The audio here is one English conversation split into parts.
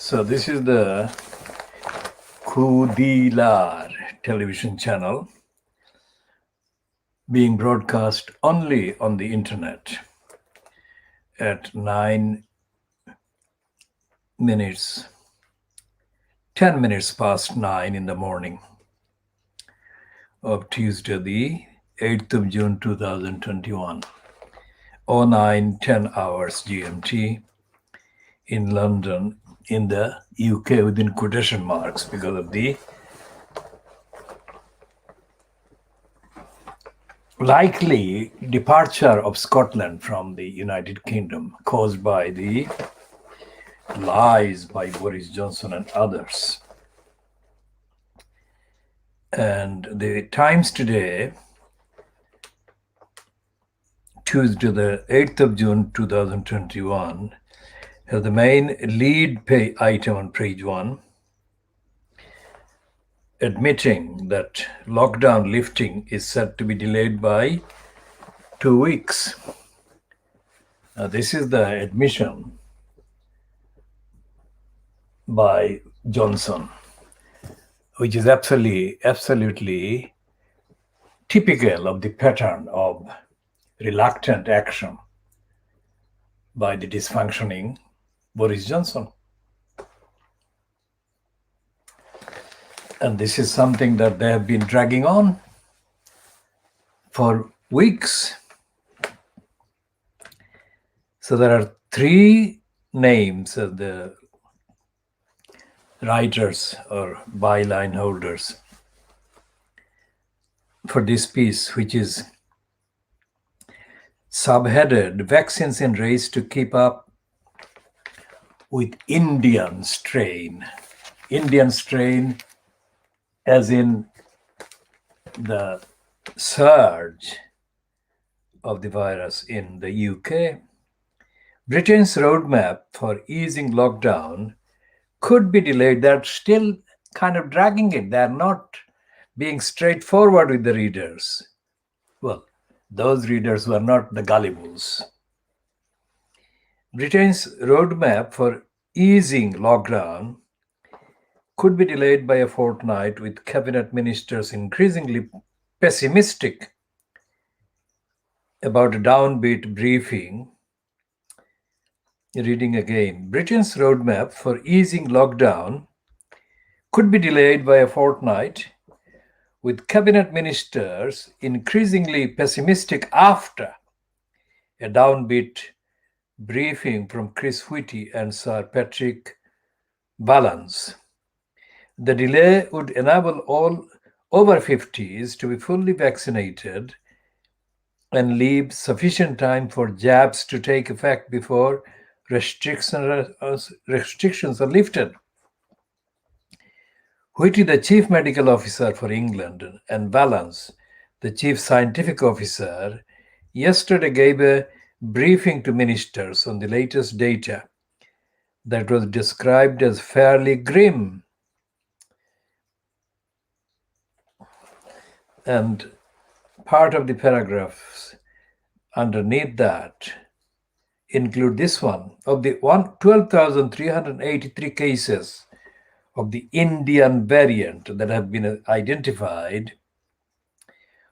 So this is the KhoodeelaarTV television channel being broadcast only on the internet at 10 minutes past 9 in the morning of Tuesday, the 8th of June 2021, 09:10 hours GMT in London, in the UK, within quotation marks because of the likely departure of Scotland from the United Kingdom caused by the lies by Boris Johnson and others. And the Times today, Tuesday, the 8th of June 2021, has the main lead item on page 1, admitting that lockdown lifting is said to be delayed by 2 weeks. Now, this is the admission by Johnson, which is absolutely typical of the pattern of reluctant action by the dysfunctioning Boris Johnson. And this is something that they have been dragging on for weeks. So there are 3 names of the writers or byline holders for this piece, which is subheaded "Vaccines in Race to Keep Up with Indian Strain." Indian strain as in the surge of the virus in the UK. Britain's roadmap for easing lockdown could be delayed. They're still kind of dragging it. They're not being straightforward with the readers. Well, those readers who are not the gullibles. Britain's roadmap for easing lockdown could be delayed by a fortnight, with cabinet ministers increasingly pessimistic about a downbeat briefing. Reading again. Britain's roadmap for easing lockdown could be delayed by a fortnight, with cabinet ministers increasingly pessimistic after a downbeat briefing from Chris Whitty and Sir Patrick Vallance. The delay would enable all over 50s to be fully vaccinated and leave sufficient time for jabs to take effect before restrictions are lifted. Whitty, the chief medical officer for England, and Vallance, the chief scientific officer, yesterday gave a briefing to ministers on the latest data that was described as fairly grim. And part of the paragraphs underneath that include this one. Of the 12,383 cases of the Indian variant that have been identified,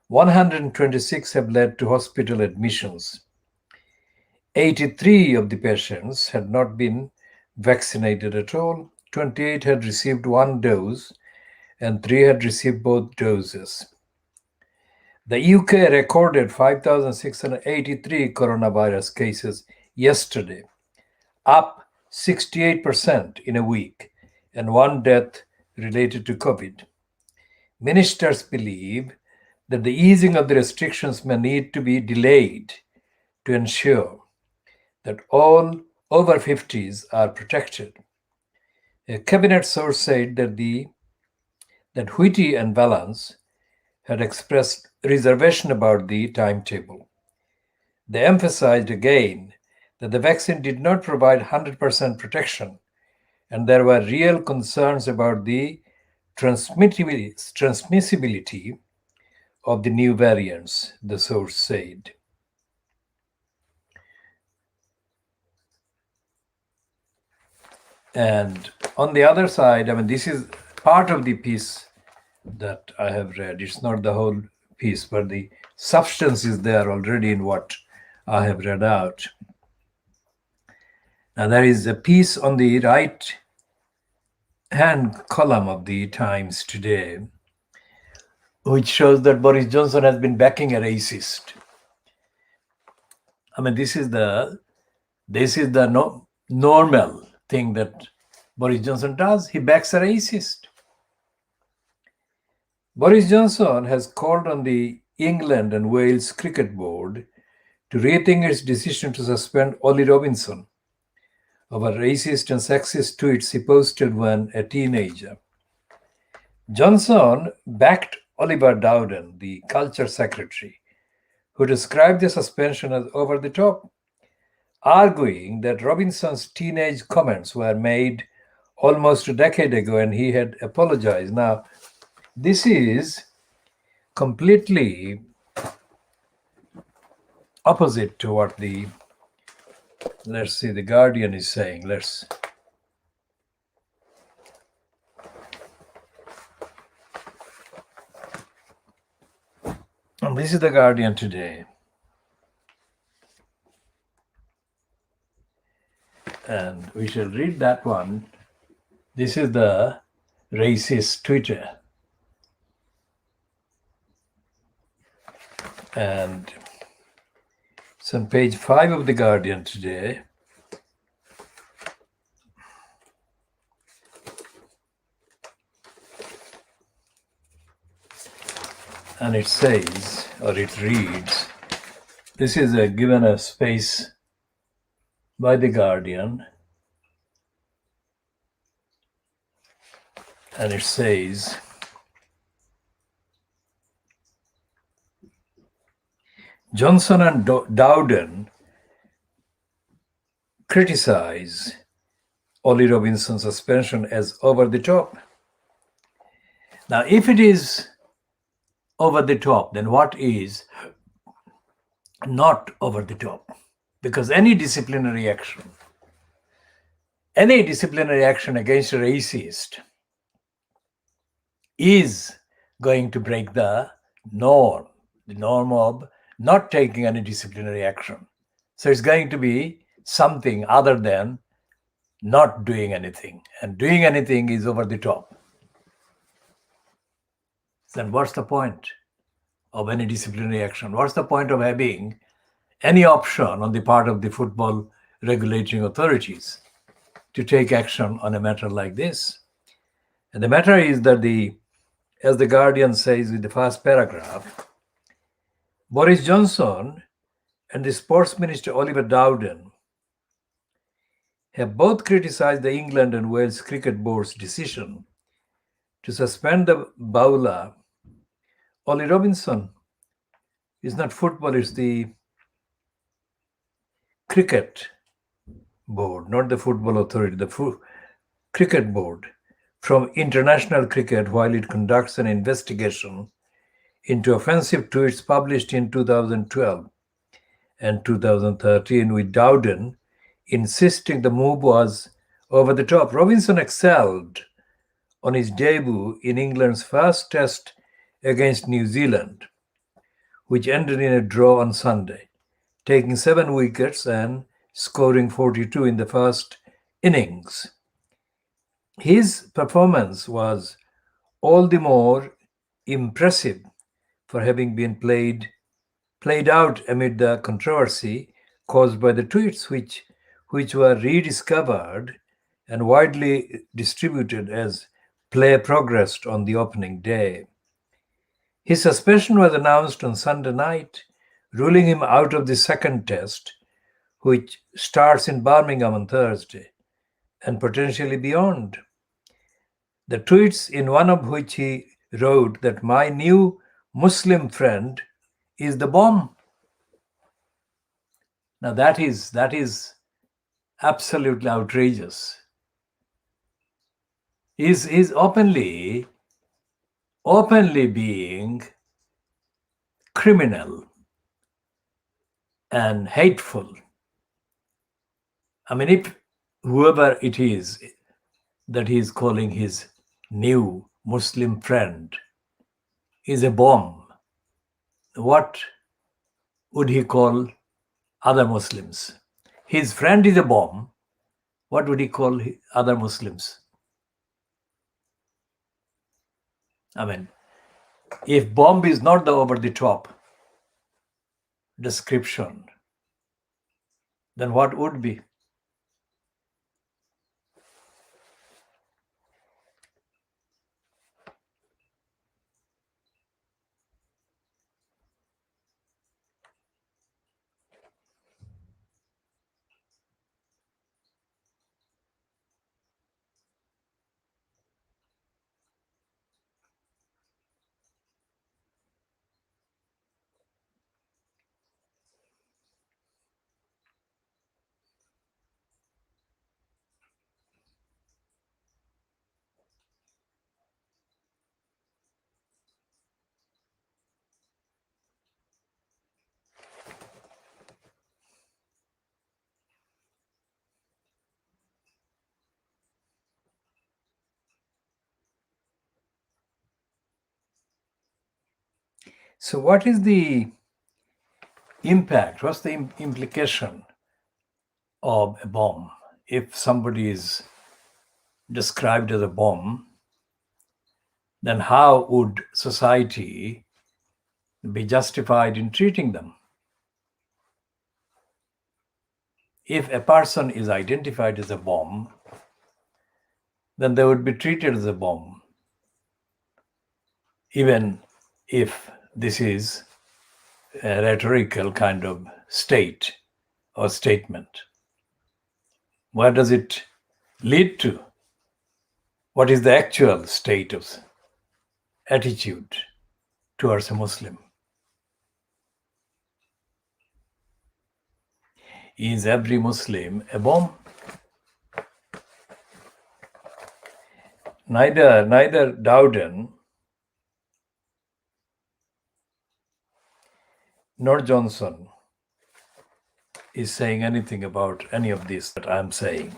126 have led to hospital admissions. 83 of the patients had not been vaccinated at all. 28 had received 1 dose and 3 had received both doses. The UK recorded 5,683 coronavirus cases yesterday, up 68% in a week, and 1 death related to COVID. Ministers believe that the easing of the restrictions may need to be delayed to ensure that all over 50s are protected. A cabinet source said that Whitty and Vallance had expressed reservation about the timetable. They emphasized again that the vaccine did not provide 100% protection, and there were real concerns about the transmissibility of the new variants, the source said. And on the other side, I mean, this is part of the piece that I have read. It's not the whole piece, but the substance is there already in what I have read out. Now, there is a piece on the right hand column of the Times today, which shows that Boris Johnson has been backing a racist. I mean, this is the normal thing that Boris Johnson does. He backs a racist. Boris Johnson has called on the England and Wales Cricket Board to rethink its decision to suspend Ollie Robinson over racist and sexist tweets he posted when a teenager. Johnson backed Oliver Dowden, the culture secretary, who described the suspension as over the top, arguing that Robinson's teenage comments were made almost a decade ago and he had apologized. Now, this is completely opposite to what the Guardian is saying. And this is the Guardian today. And we shall read that one. This is the racist Twitter. And it's on page 5 of the Guardian today. And it says, or it reads, this is given a space by the Guardian. And it says, Johnson and Dowden criticize Ollie Robinson's suspension as over the top. Now, if it is over the top, then what is not over the top? Because any disciplinary action against a racist is going to break the norm of not taking any disciplinary action. So it's going to be something other than not doing anything. And doing anything is over the top. Then what's the point of any disciplinary action? What's the point of having any option on the part of the football regulating authorities to take action on a matter like this? And the matter is that as the Guardian says with the first paragraph, Boris Johnson and the Sports Minister Oliver Dowden have both criticized the England and Wales Cricket Board's decision to suspend the bowler. Ollie Robinson is not football, it's the cricket board, not the football authority, the cricket board from international cricket while it conducts an investigation into offensive tweets published in 2012 and 2013, with Dowden insisting the move was over the top. Robinson excelled on his debut in England's first test against New Zealand, which ended in a draw on Sunday, taking 7 wickets and scoring 42 in the first innings. His performance was all the more impressive for having been played out amid the controversy caused by the tweets, which were rediscovered and widely distributed as play progressed on the opening day. His suspension was announced on Sunday night, ruling him out of the second test, which starts in Birmingham on Thursday, and potentially beyond. The tweets, in one of which he wrote that my new Muslim friend is the bomb. Now that is absolutely outrageous. He's openly being criminal and hateful. I mean, if whoever it is, that he is calling his new Muslim friend is a bomb, what would he call other Muslims? His friend is a bomb. What would he call other Muslims? I mean, if bomb is not the over-the-top description, then what would be? So what is the impact? What's the implication of a bomb? If somebody is described as a bomb, then how would society be justified in treating them? If a person is identified as a bomb, then they would be treated as a bomb, even if this is a rhetorical kind of state or statement. Where does it lead to? What is the actual state of attitude towards a Muslim? Is every Muslim a bomb? Neither Dowden nor Johnson is saying anything about any of this that I'm saying.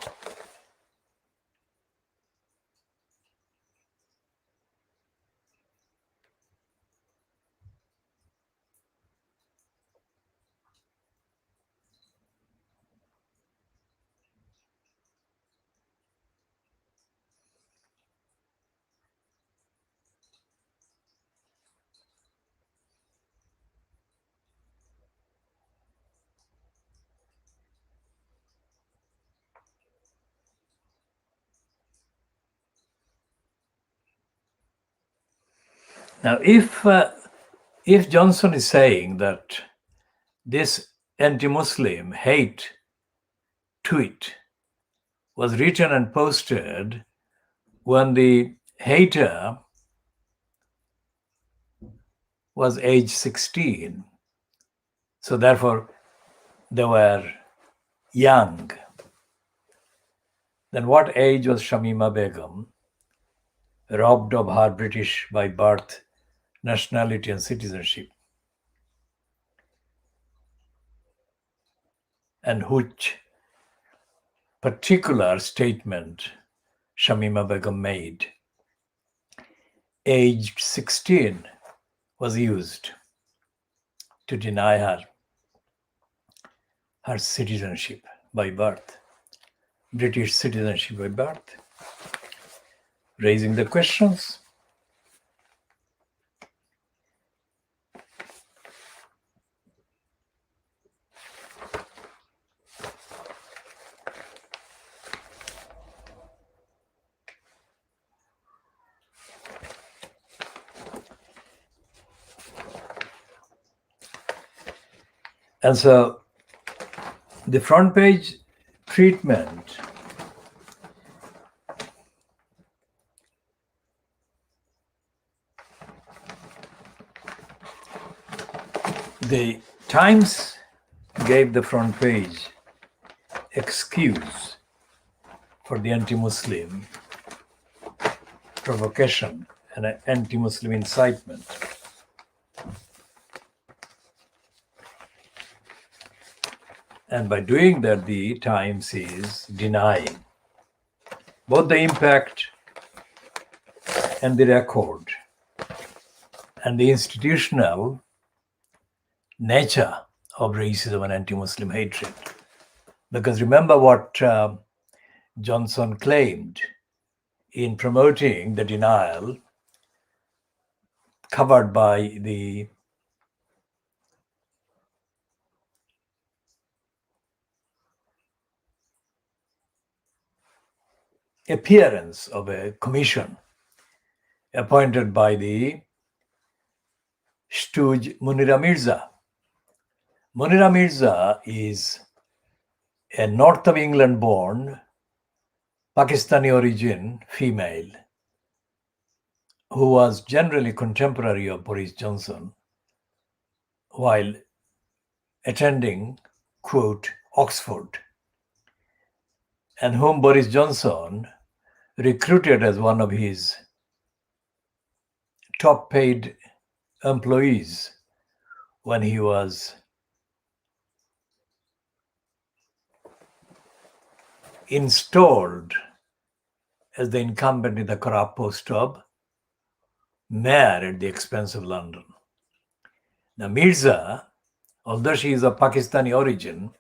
Now, if Johnson is saying that this anti-Muslim hate tweet was written and posted when the hater was age 16, so therefore they were young, then what age was Shamima Begum, robbed of her British by birth, nationality and citizenship, and which particular statement Shamima Begum made, aged 16, was used to deny her citizenship by birth, British citizenship by birth, raising the questions. And so the front page treatment the Times gave the front page excuse for the anti-Muslim provocation and anti-Muslim incitement. And by doing that, the Times is denying both the impact and the record and the institutional nature of racism and anti-Muslim hatred. Because remember what Johnson claimed in promoting the denial covered by the appearance of a commission appointed by the stooge Munira Mirza. Munira Mirza is a North of England born Pakistani origin female who was generally contemporary of Boris Johnson while attending, quote, Oxford, and whom Boris Johnson recruited as one of his top paid employees when he was installed as the incumbent in the corrupt post of mayor at the expense of London. Now, Mirza, although she is of Pakistani origin,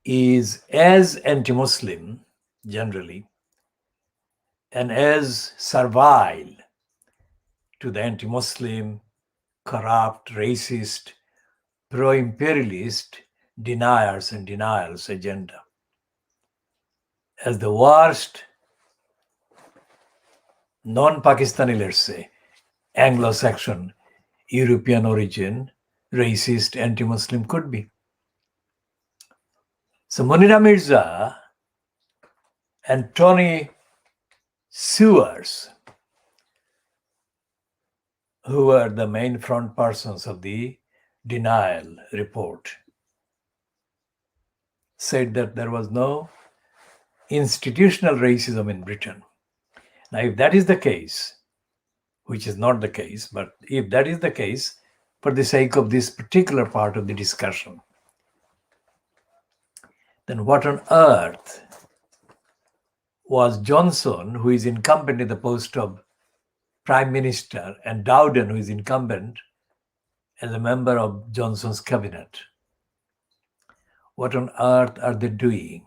is as anti-Muslim generally and as servile to the anti-Muslim, corrupt, racist, pro-imperialist deniers and denials agenda as the worst non-Pakistani, let's say, Anglo-Saxon, European origin, racist, anti-Muslim could be. So Munira Mirza and Tony Sewers, who were the main front persons of the denial report, said that there was no institutional racism in Britain. Now, if that is the case, which is not the case, but if that is the case, for the sake of this particular part of the discussion, then what on earth was Johnson, who is incumbent in the post of Prime Minister, and Dowden, who is incumbent as a member of Johnson's cabinet, what on earth are they doing?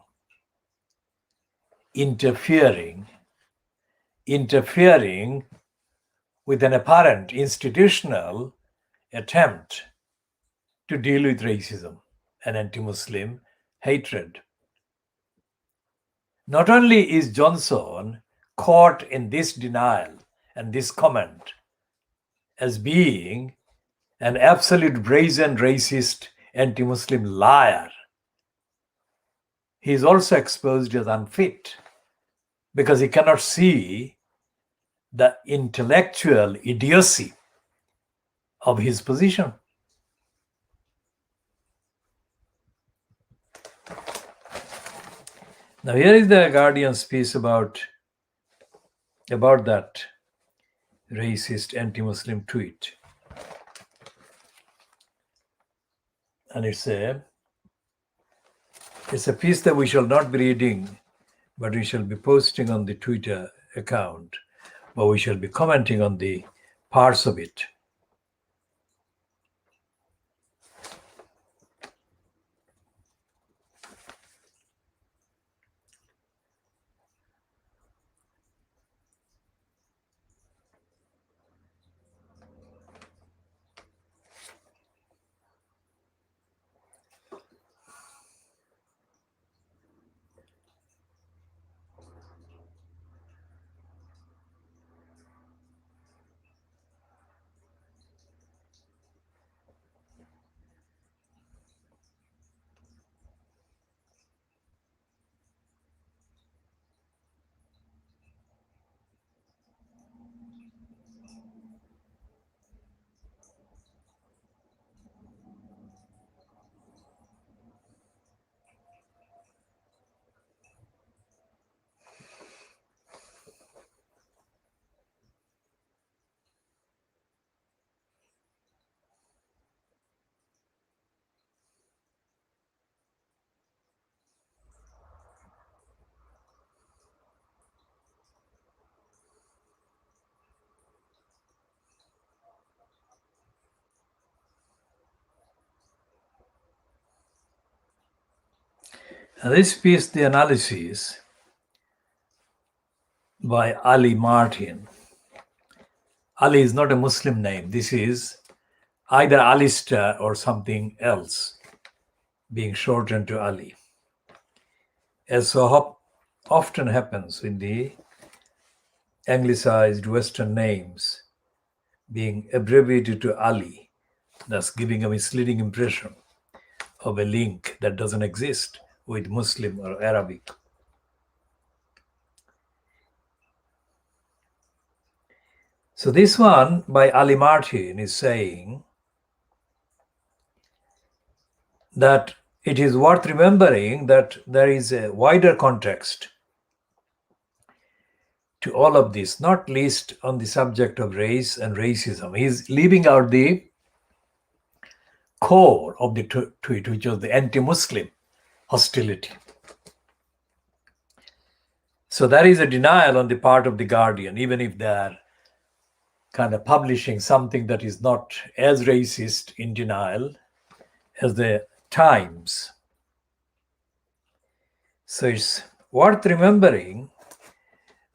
Interfering with an apparent institutional attempt to deal with racism and anti-Muslim hatred. Not only is Johnson caught in this denial and this comment as being an absolute brazen racist anti-Muslim liar, he is also exposed as unfit because he cannot see the intellectual idiocy of his position. Now, here is the Guardian's piece about that racist anti-Muslim tweet. And it's a piece that we shall not be reading, but we shall be posting on the Twitter account, but we shall be commenting on the parts of it. And this piece, the analysis by Ali Martin. Ali is not a Muslim name. This is either Alistair or something else being shortened to Ali. As so often happens in the anglicized Western names being abbreviated to Ali, thus giving a misleading impression of a link that doesn't exist with Muslim or Arabic. So this one by Ali Martin is saying that it is worth remembering that there is a wider context to all of this, not least on the subject of race and racism. He's leaving out the core of the tweet, which was the anti-Muslim hostility. So there is a denial on the part of the Guardian, even if they are kind of publishing something that is not as racist in denial as the Times. So it's worth remembering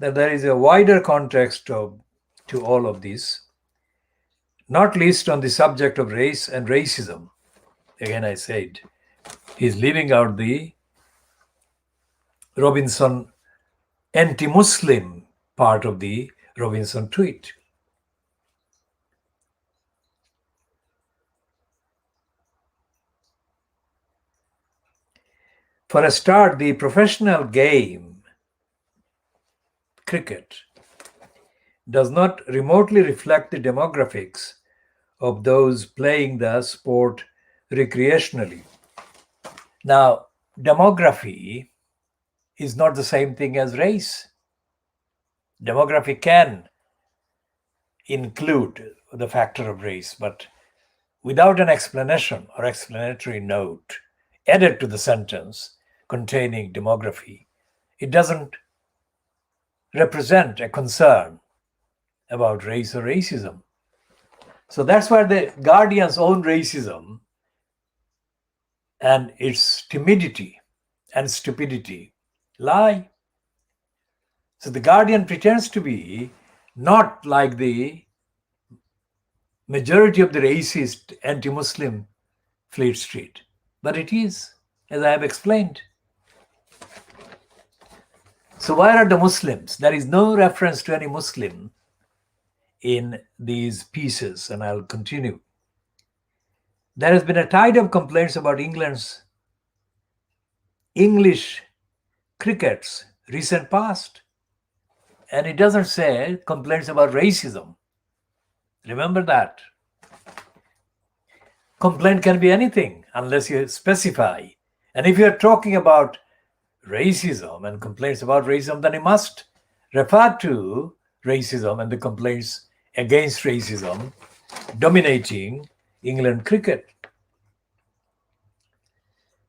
that there is a wider context to all of this, not least on the subject of race and racism. Again, I said, he's leaving out the Robinson anti-Muslim part of the Robinson tweet. For a start, the professional game, cricket, does not remotely reflect the demographics of those playing the sport recreationally. Now, demography is not the same thing as race. Demography can include the factor of race, but without an explanation or explanatory note added to the sentence containing demography, it doesn't represent a concern about race or racism. So that's where the Guardian's own racism and its timidity and stupidity lie. So the Guardian pretends to be not like the majority of the racist anti-Muslim Fleet Street, but it is, as I have explained. So where are the Muslims? There is no reference to any Muslim in these pieces, and I'll continue. There has been a tide of complaints about English cricket's recent past, and it doesn't say complaints about racism. Remember that. Complaint can be anything unless you specify. And if you're talking about racism and complaints about racism, then you must refer to racism and the complaints against racism dominating England cricket.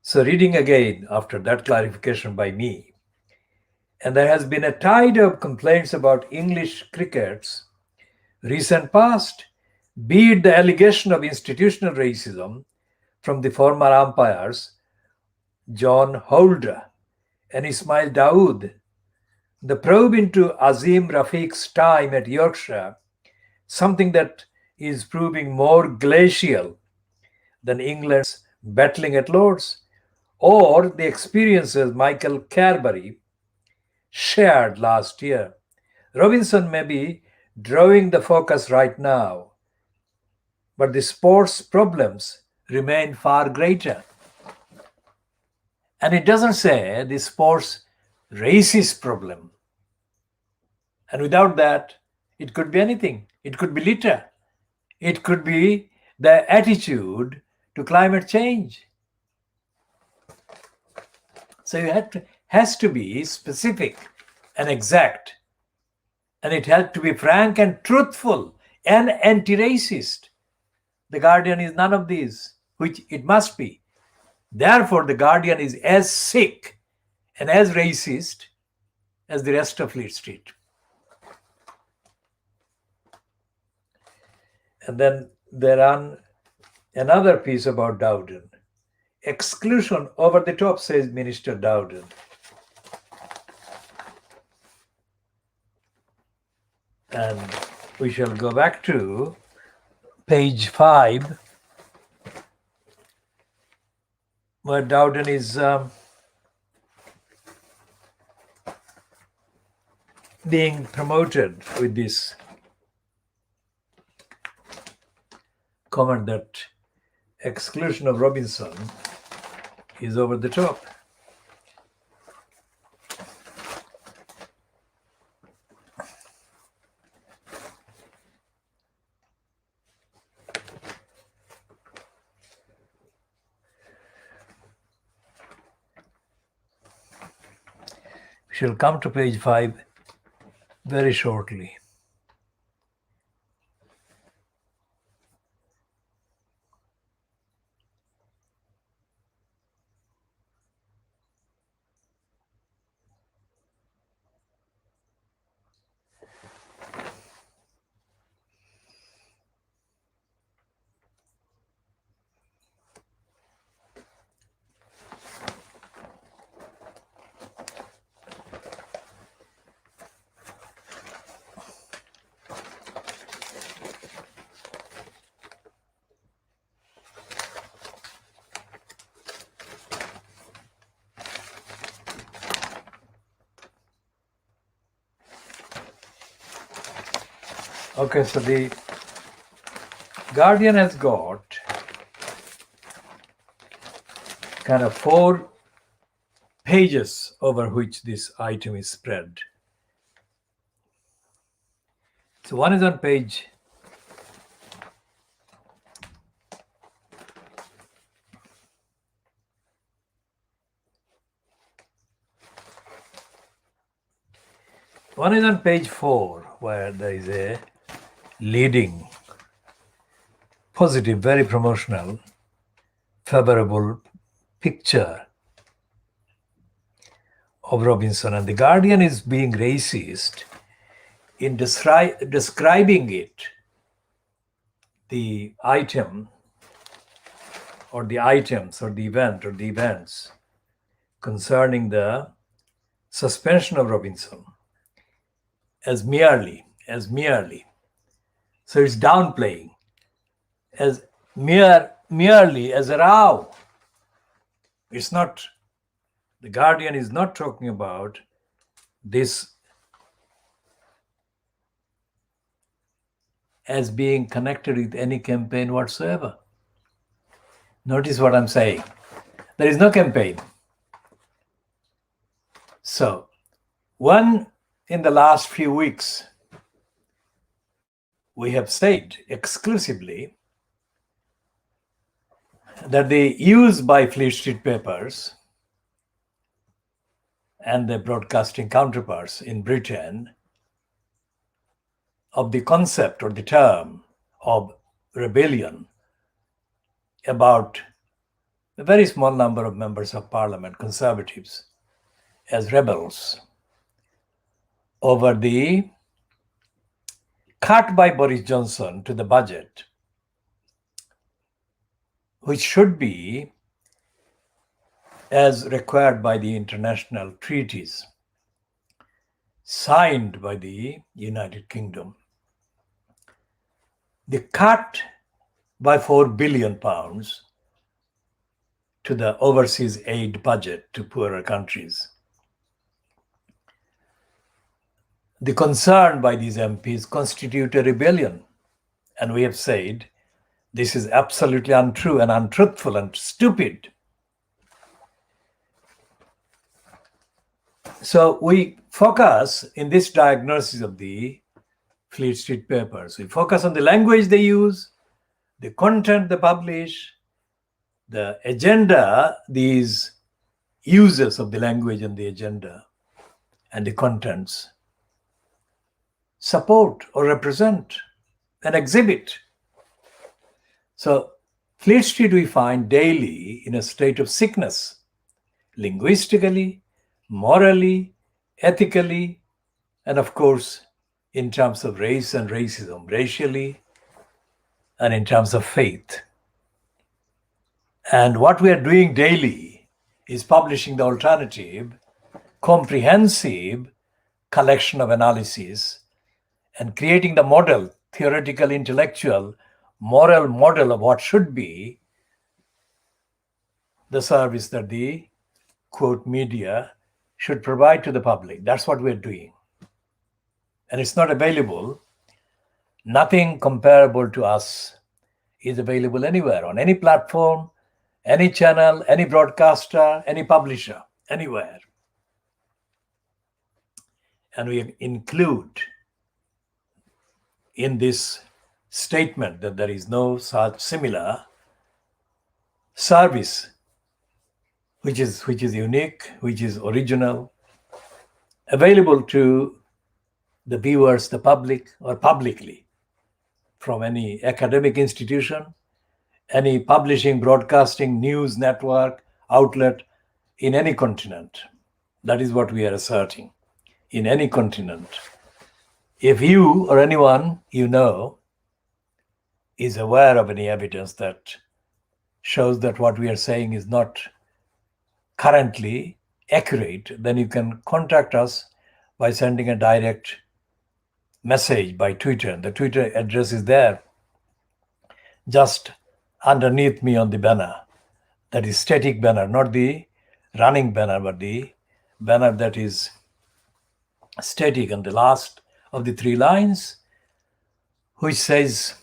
So reading again after that clarification by me, and there has been a tide of complaints about English cricket's recent past, be it the allegation of institutional racism from the former umpires John Holder and Ismail Dawood, the probe into Azim Rafiq's time at Yorkshire, something that is proving more glacial than England's battling at Lord's, or the experiences Michael Carberry shared last year. Robinson may be drawing the focus right now, but the sports problems remain far greater. And it doesn't say the sports racist problem. And without that, it could be anything. It could be litter. It could be the attitude to climate change. So you has to be specific and exact. And it has to be frank and truthful and anti-racist. The Guardian is none of these, which it must be. Therefore, the Guardian is as sick and as racist as the rest of Fleet Street. And then there are another piece about Dowden. exclusion over the top, says Minister Dowden. And we shall go back to page 5, where Dowden is being promoted with this comment that exclusion of Robinson is over the top. We shall come to page 5 very shortly. Okay, so the Guardian has got kind of 4 pages over which this item is spread. So one is on page 4, where there is a leading, positive, very promotional, favorable picture of Robinson. And the Guardian is being racist in describing it, the item or the items or the event or the events concerning the suspension of Robinson as merely. So it's downplaying as merely as a row. It's not, the Guardian is not talking about this as being connected with any campaign whatsoever. Notice what I'm saying. There is no campaign. So, in the last few weeks, we have said exclusively that the use by Fleet Street papers and their broadcasting counterparts in Britain of the concept or the term of rebellion about a very small number of members of parliament, conservatives, as rebels over the cut by Boris Johnson to the budget, which should be as required by the international treaties signed by the United Kingdom. The cut by £4 billion to the overseas aid budget to poorer countries. The concern by these MPs constitute a rebellion. And we have said this is absolutely untrue and untruthful and stupid. So we focus in this diagnosis of the Fleet Street papers. We focus on the language they use, the content they publish, the agenda these users of the language and the agenda and the contents support or represent and exhibit. So Fleet Street we find daily in a state of sickness, linguistically, morally, ethically, and of course, in terms of race and racism, racially, and in terms of faith. And what we are doing daily is publishing the alternative, comprehensive collection of analysis and creating the model, theoretical, intellectual, moral model of what should be the service that the quote media should provide to the public. That's what we're doing. And it's not available. Nothing comparable to us is available anywhere, on any platform, any channel, any broadcaster, any publisher, anywhere. And we include in this statement that there is no such similar service which is unique, which is original, available to the viewers, the public, or publicly from any academic institution, any publishing, broadcasting, news network, outlet in any continent. That is what we are asserting. In any continent. If you or anyone you know is aware of any evidence that shows that what we are saying is not currently accurate, then you can contact us by sending a direct message by Twitter. The Twitter address is there, just underneath me on the banner. That is static banner, not the running banner, but the banner that is static on the last of the 3 lines, which says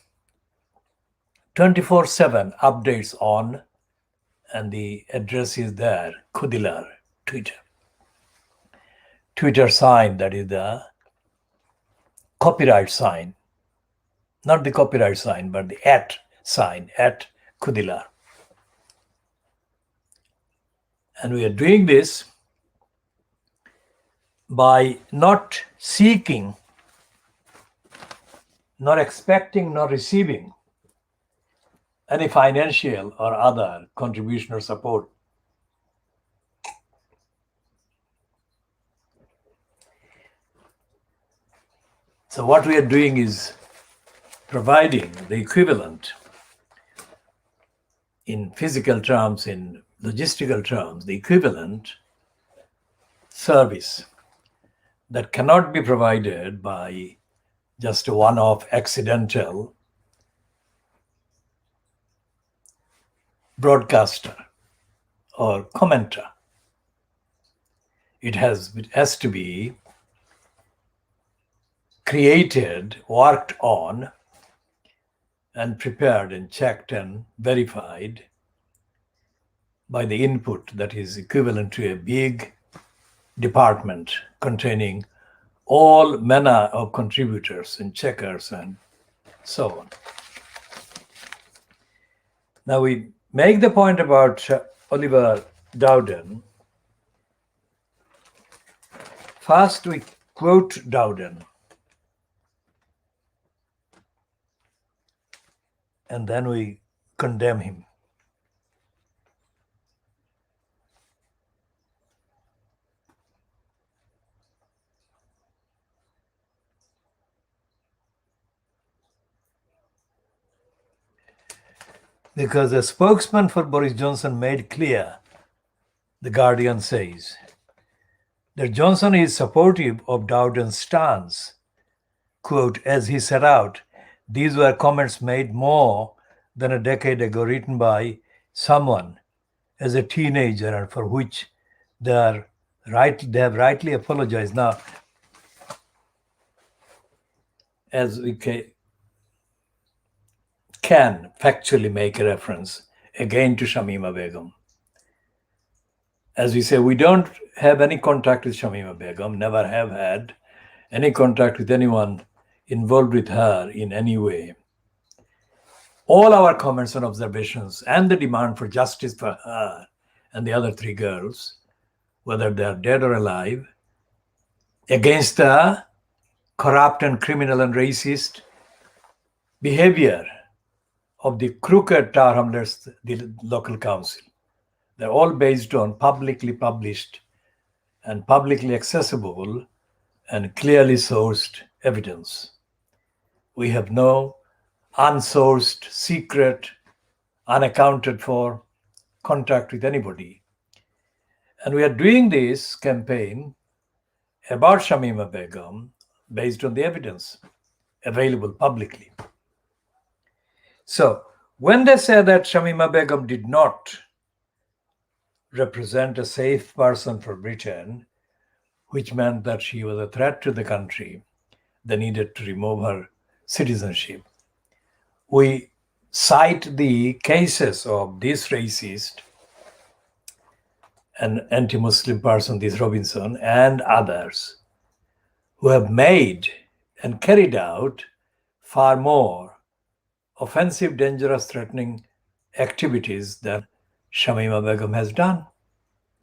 24/7 updates on, and the address is there, Khoodeelaar, Twitter. Twitter sign, that is the copyright sign, not the copyright sign, but the @ sign, @Khoodeelaar. And we are doing this by not seeking, not expecting, not receiving any financial or other contribution or support. So what we are doing is providing the equivalent in physical terms, in logistical terms, the equivalent service that cannot be provided by just a one-off accidental broadcaster or commenter. It has to be created, worked on, and prepared and checked and verified by the input that is equivalent to a big department containing all manner of contributors and checkers and so on. Now we make the point about Oliver Dowden. First we quote Dowden, and then we condemn him. Because a spokesman for Boris Johnson made clear, The Guardian says, that Johnson is supportive of Dowden's stance. Quote, as he set out, these were comments made more than a decade ago, written by someone as a teenager, and for which they have rightly apologized. Now, as we can factually make a reference again to Shamima Begum. As we say, we don't have any contact with Shamima Begum, never have had any contact with anyone involved with her in any way. All our comments and observations and the demand for justice for her and the other 3 girls, whether they are dead or alive, against the corrupt and criminal and racist behavior of the crooked Tower Hamlets, the local council. They're all based on publicly published and publicly accessible and clearly sourced evidence. We have no unsourced, secret, unaccounted for contact with anybody. And we are doing this campaign about Shamima Begum based on the evidence available publicly. So when they say that Shamima Begum did not represent a safe person for Britain, which meant that she was a threat to the country, they needed to remove her citizenship. We cite the cases of this racist and anti-Muslim person, this Robinson, and others who have made and carried out far more offensive, dangerous, threatening activities than Shamima Begum has done.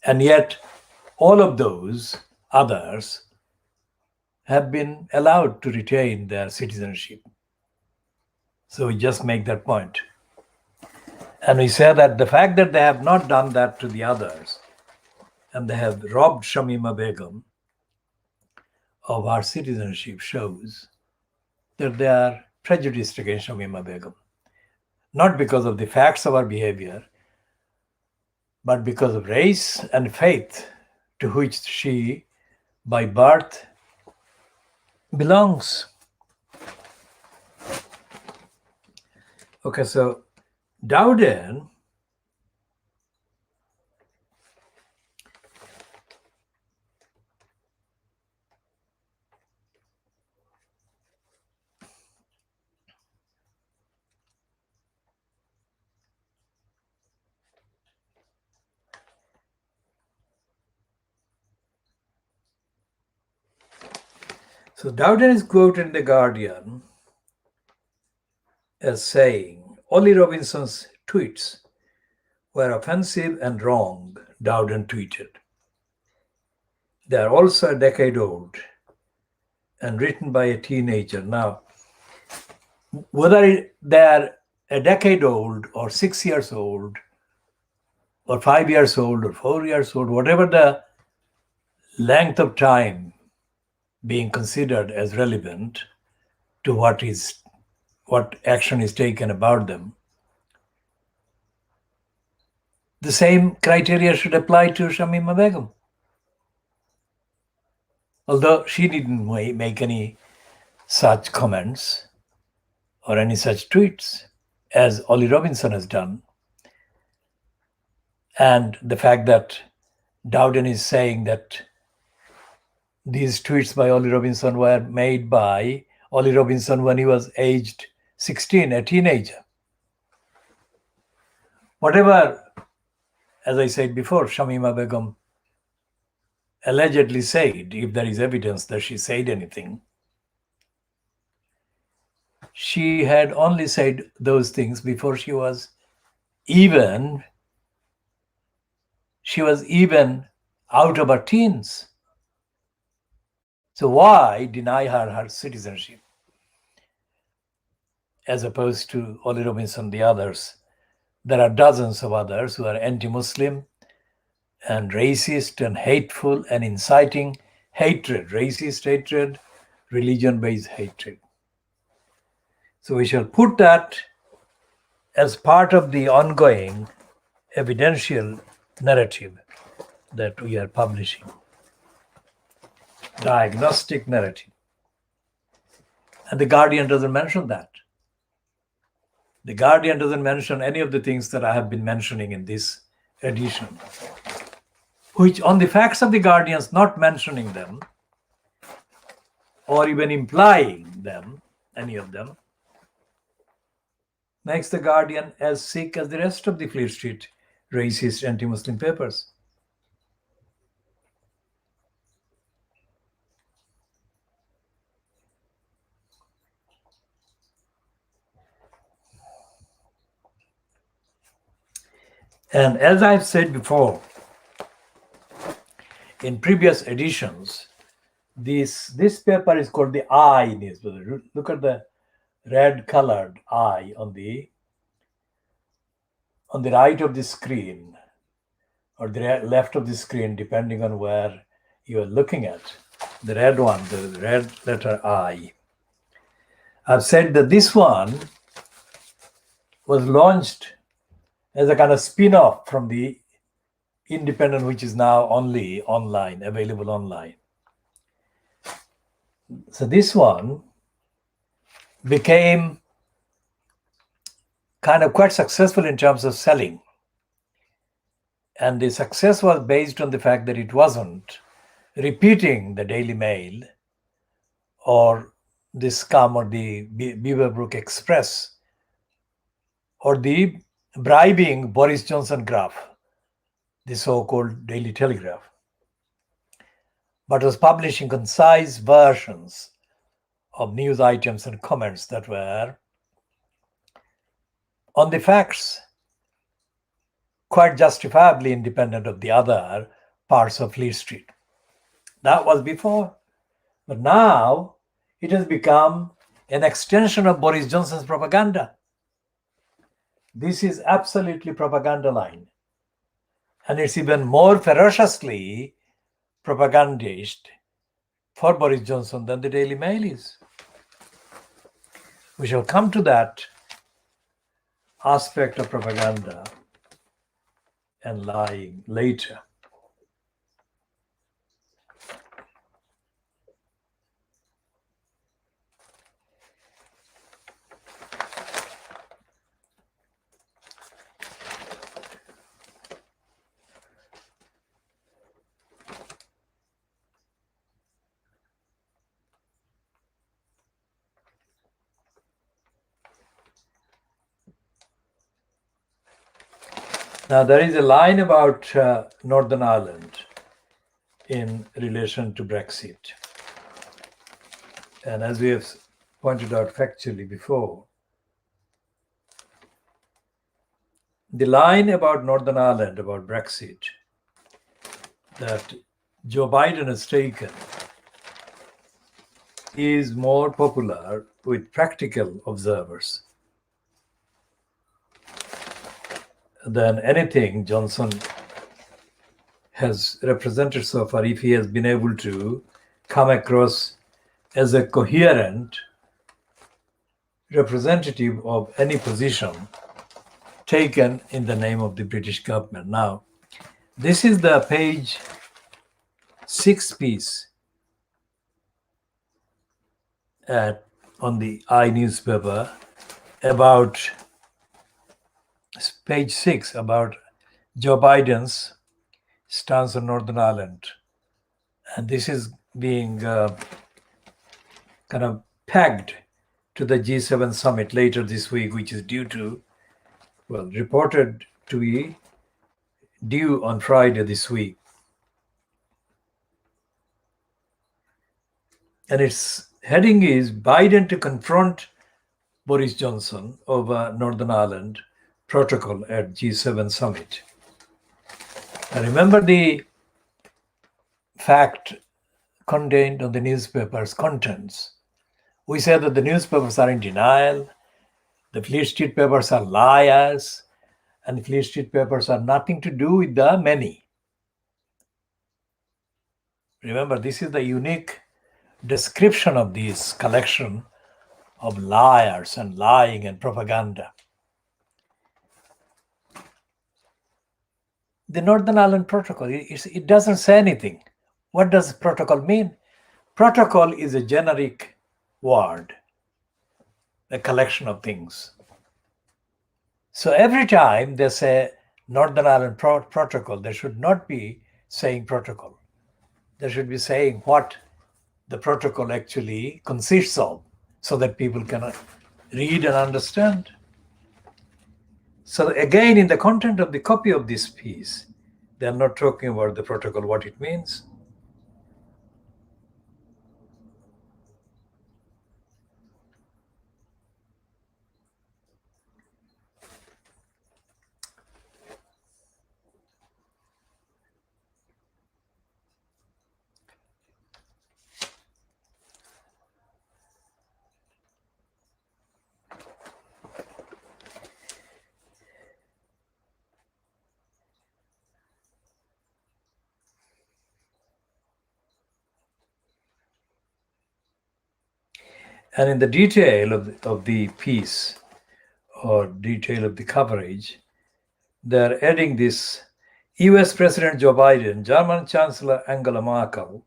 And yet, all of those others have been allowed to retain their citizenship. So we just make that point. And we say that the fact that they have not done that to the others, and they have robbed Shamima Begum of our citizenship, shows that they are prejudiced against Shamima Begum. Not because of the facts of our behavior, but because of race and faith to which she, by birth, belongs. Okay, so Dowden is quoted in The Guardian as saying, Ollie Robinson's tweets were offensive and wrong, Dowden tweeted. They are also a decade old and written by a teenager. Now, whether they are a decade old or 6 years old or 5 years old or 4 years old, whatever the length of time being considered as relevant to what action is taken about them, the same criteria should apply to Shamima Begum. Although she didn't make any such comments or any such tweets as Ollie Robinson has done. And the fact that Dowden is saying that these tweets by Ollie Robinson were made by Ollie Robinson when he was aged 16, a teenager. Whatever, as I said before, Shamima Begum allegedly said, if there is evidence that she said anything, she had only said those things before she was even out of her teens. So why deny her citizenship as opposed to Ollie Robinson, the others? There are dozens of others who are anti-Muslim and racist and hateful and inciting hatred, racist hatred, religion-based hatred. So we shall put that as part of the ongoing evidential narrative that we are publishing. Diagnostic narrative. And The Guardian doesn't mention that. The Guardian doesn't mention any of the things that I have been mentioning in this edition, which on the facts of The Guardians not mentioning them or even implying them, any of them, makes The Guardian as sick as the rest of the Fleet Street racist anti-Muslim papers. And as I've said before, in previous editions, this paper is called the I newspaper. Look at the red colored I on the right of the screen or the left of the screen, depending on where you are looking at. The red one, the red letter I. I've said that this one was launched as a kind of spin-off from the Independent, which is now only online, available online. So this one became kind of quite successful in terms of selling. And the success was based on the fact that it wasn't repeating the Daily Mail or the Scum or the Beaverbrook Express or the bribing Boris Johnson graph, the so-called Daily Telegraph, but was publishing concise versions of news items and comments that were on the facts, quite justifiably independent of the other parts of Fleet Street. That was before. But now it has become an extension of Boris Johnson's propaganda. This is absolutely propaganda line. And it's even more ferociously propagandist for Boris Johnson than the Daily Mail is. We shall come to that aspect of propaganda and lying later. Now, there is a line about Northern Ireland in relation to Brexit. And as we have pointed out factually before, the line about Northern Ireland, about Brexit, that Joe Biden has taken is more popular with practical observers than anything Johnson has represented so far, if he has been able to come across as a coherent representative of any position taken in the name of the British government. Now, this is the page 6 piece on the I newspaper about page 6 about Joe Biden's stance on Northern Ireland. And this is being kind of pegged to the G7 summit later this week, which is reported to be due on Friday this week. And its heading is Biden to confront Boris Johnson over Northern Ireland protocol at G7 summit. And remember the fact contained on the newspaper's contents. We said that the newspapers are in denial, the Fleet Street papers are liars, and the Fleet Street papers are nothing to do with the many. Remember, this is the unique description of this collection of liars and lying and propaganda. The Northern Ireland Protocol, it doesn't say anything. What does protocol mean? Protocol is a generic word, a collection of things. So every time they say Northern Ireland Protocol, they should not be saying protocol. They should be saying what the protocol actually consists of, so that people can read and understand. So again, in the content of the copy of this piece, they are not talking about the protocol, what it means. And in the detail of the piece, or detail of the coverage, they're adding this: US President Joe Biden, German Chancellor Angela Merkel,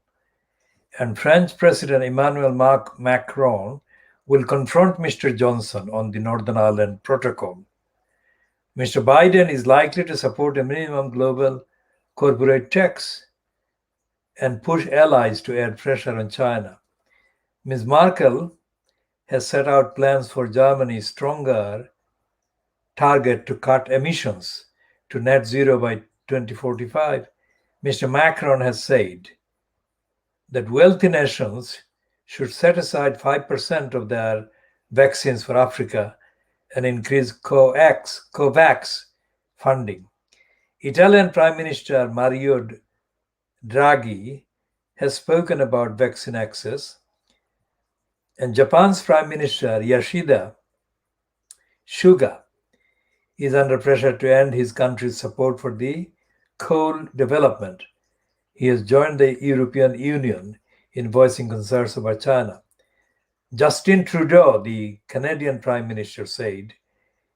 and French President Emmanuel Macron will confront Mr. Johnson on the Northern Ireland Protocol. Mr. Biden is likely to support a minimum global corporate tax and push allies to add pressure on China. Ms. Merkel has set out plans for Germany's stronger target to cut emissions to net zero by 2045. Mr. Macron has said that wealthy nations should set aside 5% of their vaccines for Africa and increase COVAX funding. Italian Prime Minister Mario Draghi has spoken about vaccine access, and Japan's Prime Minister Yoshida Suga is under pressure to end his country's support for the coal development. He has joined the European Union in voicing concerns about China. Justin Trudeau, the Canadian Prime Minister, said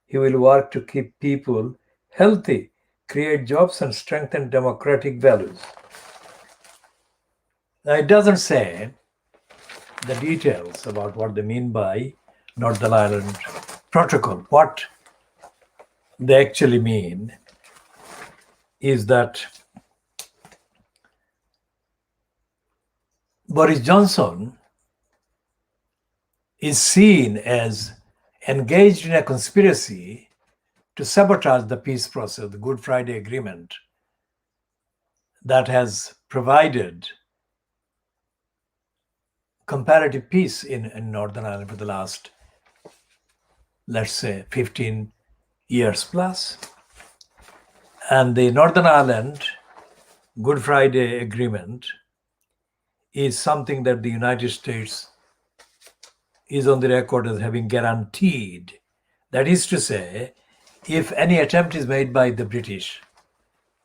he will work to keep people healthy, create jobs, and strengthen democratic values. Now, it doesn't say the details about what they mean by Northern Ireland Protocol. What they actually mean is that Boris Johnson is seen as engaged in a conspiracy to sabotage the peace process, the Good Friday Agreement that has provided comparative peace in Northern Ireland for the last, let's say, 15 years plus. And the Northern Ireland Good Friday Agreement is something that the United States is on the record as having guaranteed. That is to say, if any attempt is made by the British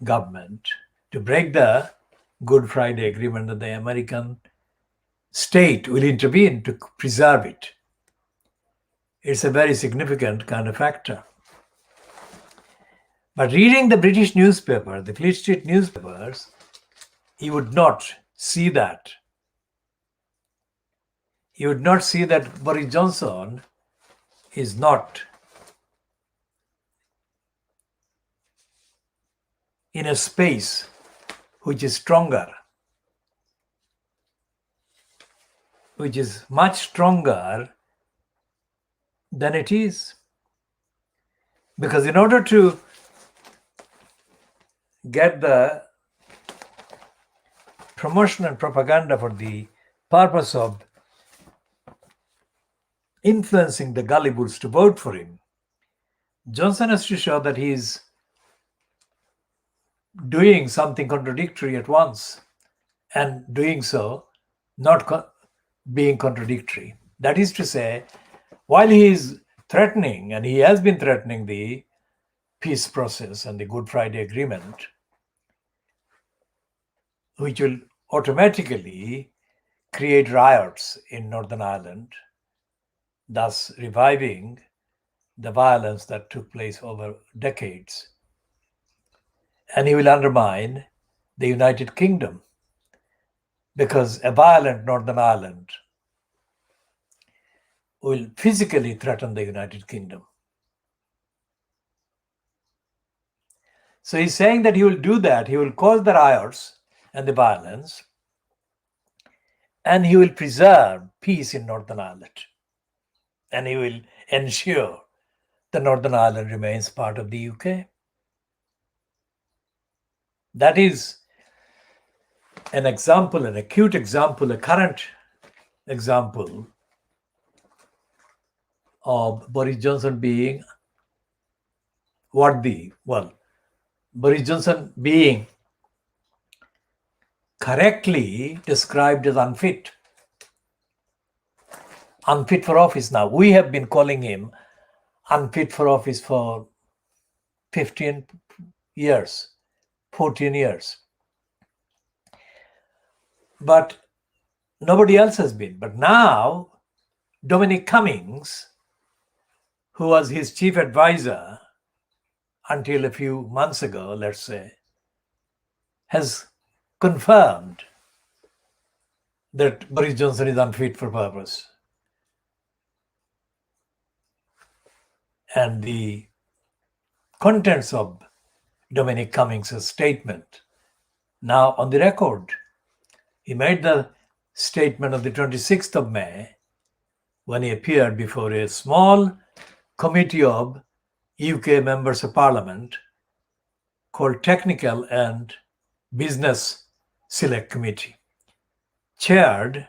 government to break the Good Friday Agreement, that the American state will intervene to preserve it. It's a very significant kind of factor. But reading the British newspaper, the Fleet Street newspapers, you would not see that. You would not see that Boris Johnson is not in a space which is stronger, which is much stronger than it is. Because in order to get the promotion and propaganda for the purpose of influencing the gullibles to vote for him, Johnson has to show that he is doing something contradictory at once, and doing so not being contradictory. That is to say, while he is threatening, and he has been threatening the peace process and the Good Friday Agreement, which will automatically create riots in Northern Ireland, thus reviving the violence that took place over decades. And he will undermine the United Kingdom, because a violent Northern Ireland will physically threaten the United Kingdom. So he's saying that he will do that. He will cause the riots and the violence, and he will preserve peace in Northern Ireland. And he will ensure that Northern Ireland remains part of the UK. That is an example, an acute example, a current example of Boris Johnson being Boris Johnson being correctly described as unfit for office. Now, we have been calling him unfit for office for 15 years, 14 years. But nobody else has been. But now, Dominic Cummings, who was his chief advisor until a few months ago, let's say, has confirmed that Boris Johnson is unfit for purpose. And the contents of Dominic Cummings' statement now on the record. He made the statement on the 26th of May when he appeared before a small committee of UK members of parliament called Technical and Business Select Committee, chaired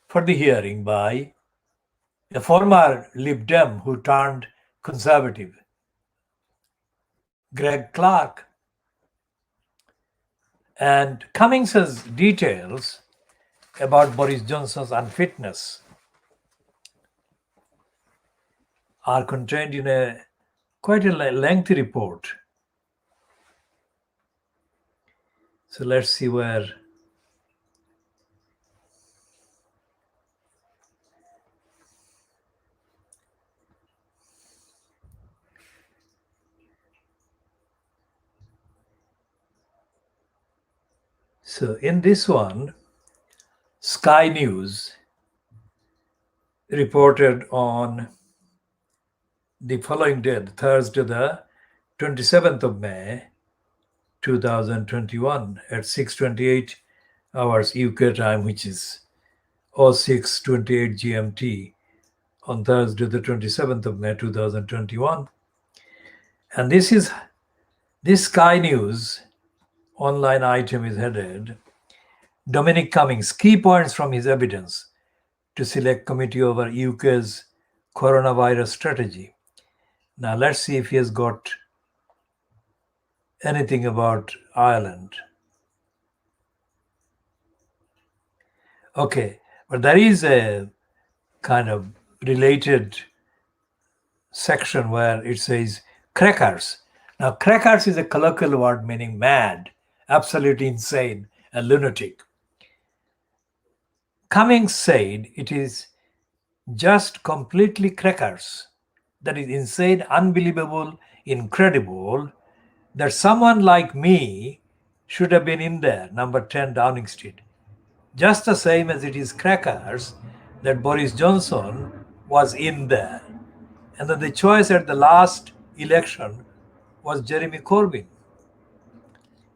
for the hearing by a former Lib Dem who turned Conservative, Greg Clark. And Cummings's details about Boris Johnson's unfitness are contained in quite a lengthy report. So let's see where. So in this one, Sky News reported on the following day, Thursday, the 27th of May, 2021 at 6:28 hours UK time, which is 06:28 GMT on Thursday, the 27th of May, 2021. And this Sky News online item is headed Dominic Cummings, key points from his evidence to select committee over UK's coronavirus strategy. Now let's see if he has got anything about Ireland. Okay, but there is a kind of related section where it says crackers. Now, crackers is a colloquial word meaning mad, absolutely insane, a lunatic. Cummings said it is just completely crackers. That is insane, unbelievable, incredible that someone like me should have been in there, number 10 Downing Street. Just the same as it is crackers that Boris Johnson was in there. And that the choice at the last election was Jeremy Corbyn.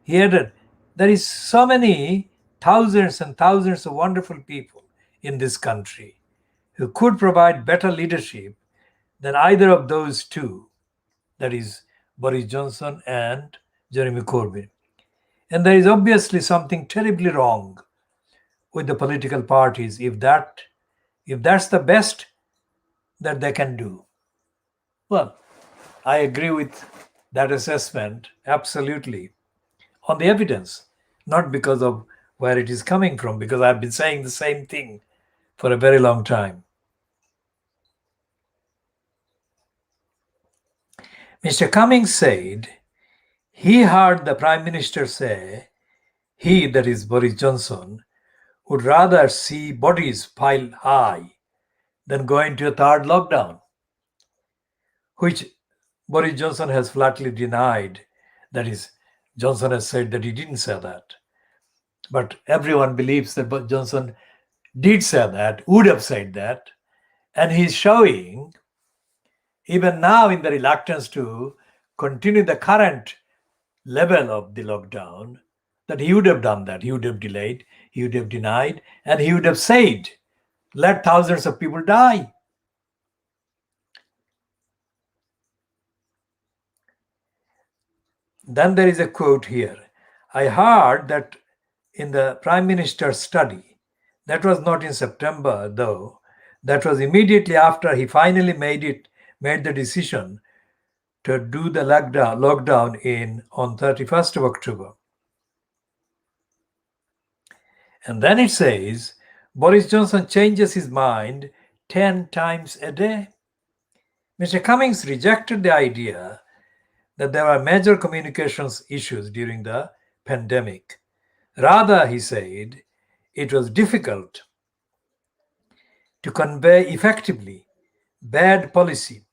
He added, there is so many thousands and thousands of wonderful people in this country who could provide better leadership than either of those two, that is Boris Johnson and Jeremy Corbyn. And there is obviously something terribly wrong with the political parties if that's the best that they can do. Well, I agree with that assessment absolutely on the evidence, not because of where it is coming from, because I've been saying the same thing for a very long time. Mr. Cummings said he heard the Prime Minister say he, that is Boris Johnson, would rather see bodies piled high than go into a third lockdown, which Boris Johnson has flatly denied. That is, Johnson has said that he didn't say that. But everyone believes that Johnson did say that, would have said that, and he's showing, even now in the reluctance to continue the current level of the lockdown, that he would have done that. He would have delayed, he would have denied, and he would have said, let thousands of people die. Then there is a quote here. I heard that in the Prime Minister's study, that was not in September though, that was immediately after he finally made the decision to do the lockdown on 31st of October. And then it says, Boris Johnson changes his mind 10 times a day. Mr. Cummings rejected the idea that there were major communications issues during the pandemic. Rather, he said, it was difficult to convey effectively bad policy,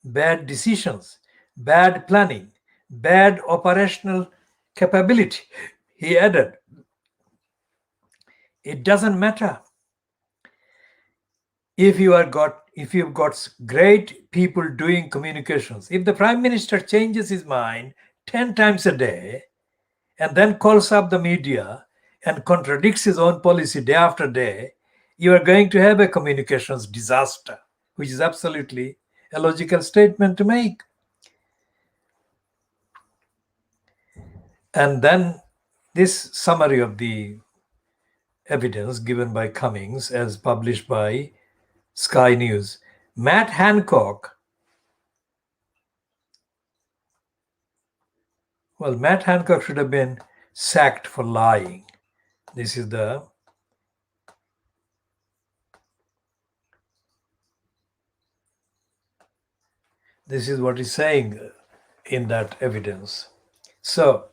bad decisions, bad planning, bad operational capability. He added, it doesn't matter if you've got great people doing communications. If the prime minister changes his mind 10 times a day and then calls up the media and contradicts his own policy day after day, you are going to have a communications disaster, which is absolutely a logical statement to make. And then this summary of the evidence given by Cummings as published by Sky News. Matt Hancock should have been sacked for lying. This is what he's saying in that evidence. So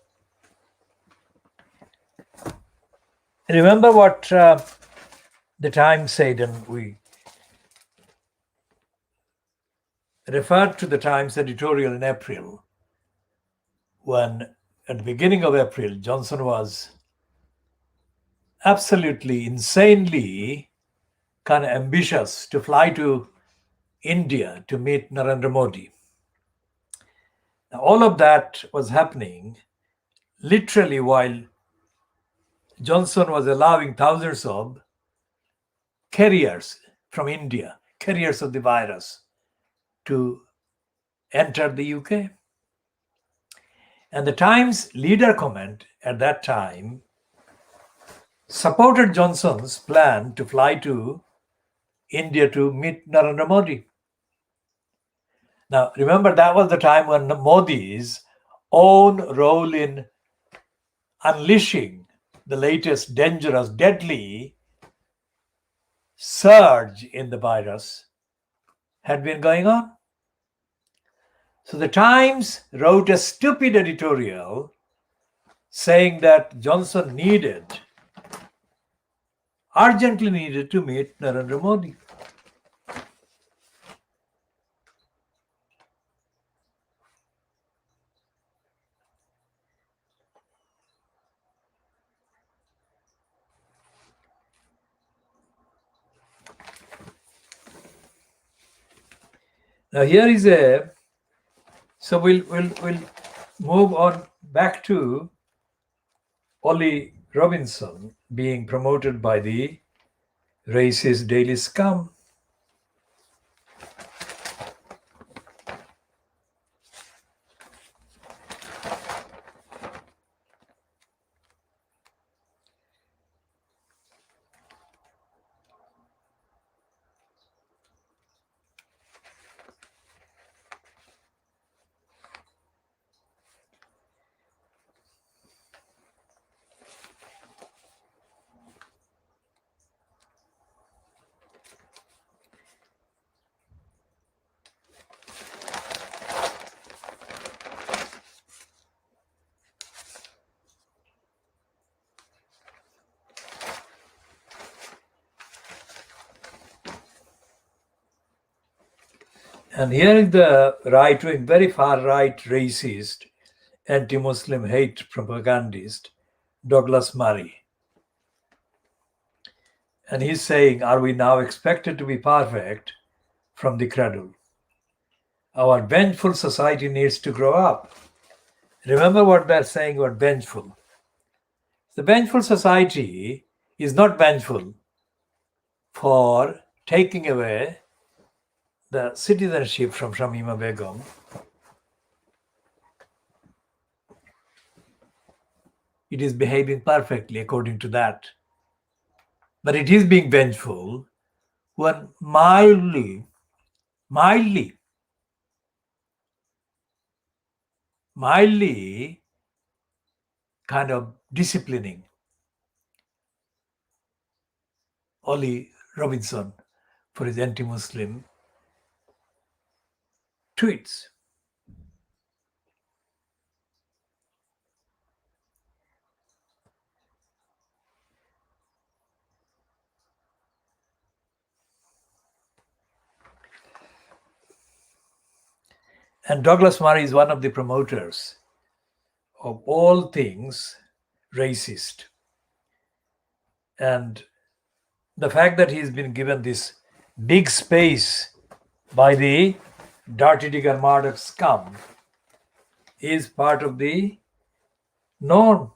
remember what the Times said, and we referred to the Times editorial in April, when at the beginning of April, Johnson was absolutely insanely kind of ambitious to fly to India to meet Narendra Modi. Now, all of that was happening literally while Johnson was allowing thousands of carriers from India, carriers of the virus, to enter the UK. And the Times leader comment at that time supported Johnson's plan to fly to India to meet Narendra Modi. Now, remember, that was the time when Modi's own role in unleashing the latest dangerous, deadly surge in the virus had been going on. So the Times wrote a stupid editorial saying that Johnson urgently needed to meet Narendra Modi. Now here is so we'll move on back to Ollie Robinson being promoted by the racist Daily Scum. And here is the right-wing, very far-right racist, anti-Muslim hate propagandist, Douglas Murray. And he's saying, are we now expected to be perfect from the cradle? Our vengeful society needs to grow up. Remember what they're saying about vengeful. The vengeful society is not vengeful for taking away the citizenship from Shamima Begum. It is behaving perfectly according to that. But it is being vengeful when mildly kind of disciplining Ollie Robinson for his anti-Muslim tweets. And Douglas Murray is one of the promoters of all things racist. And the fact that he's been given this big space by the dirty digger Murdoch scum is part of the norm.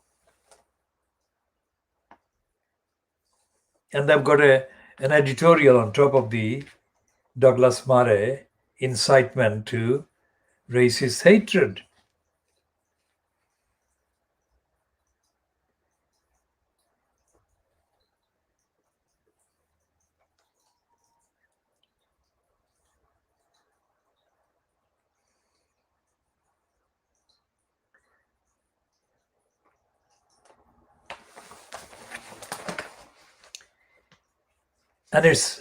And they've got an editorial on top of the Douglas Murray incitement to racist hatred. And it's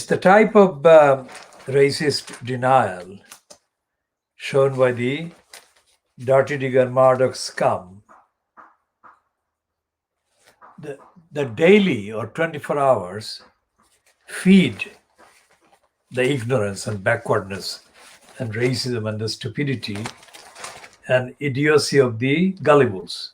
the type of racist denial shown by the dirty digger Murdoch scum that daily or 24 hours feed the ignorance and backwardness and racism and the stupidity and idiocy of the gullibles.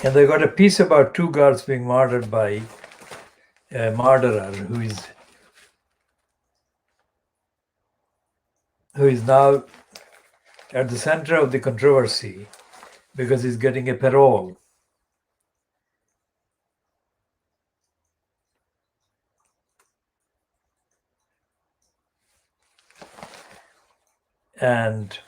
And they got a piece about 2 girls being murdered by a murderer who is now at the center of the controversy because he's getting a parole. And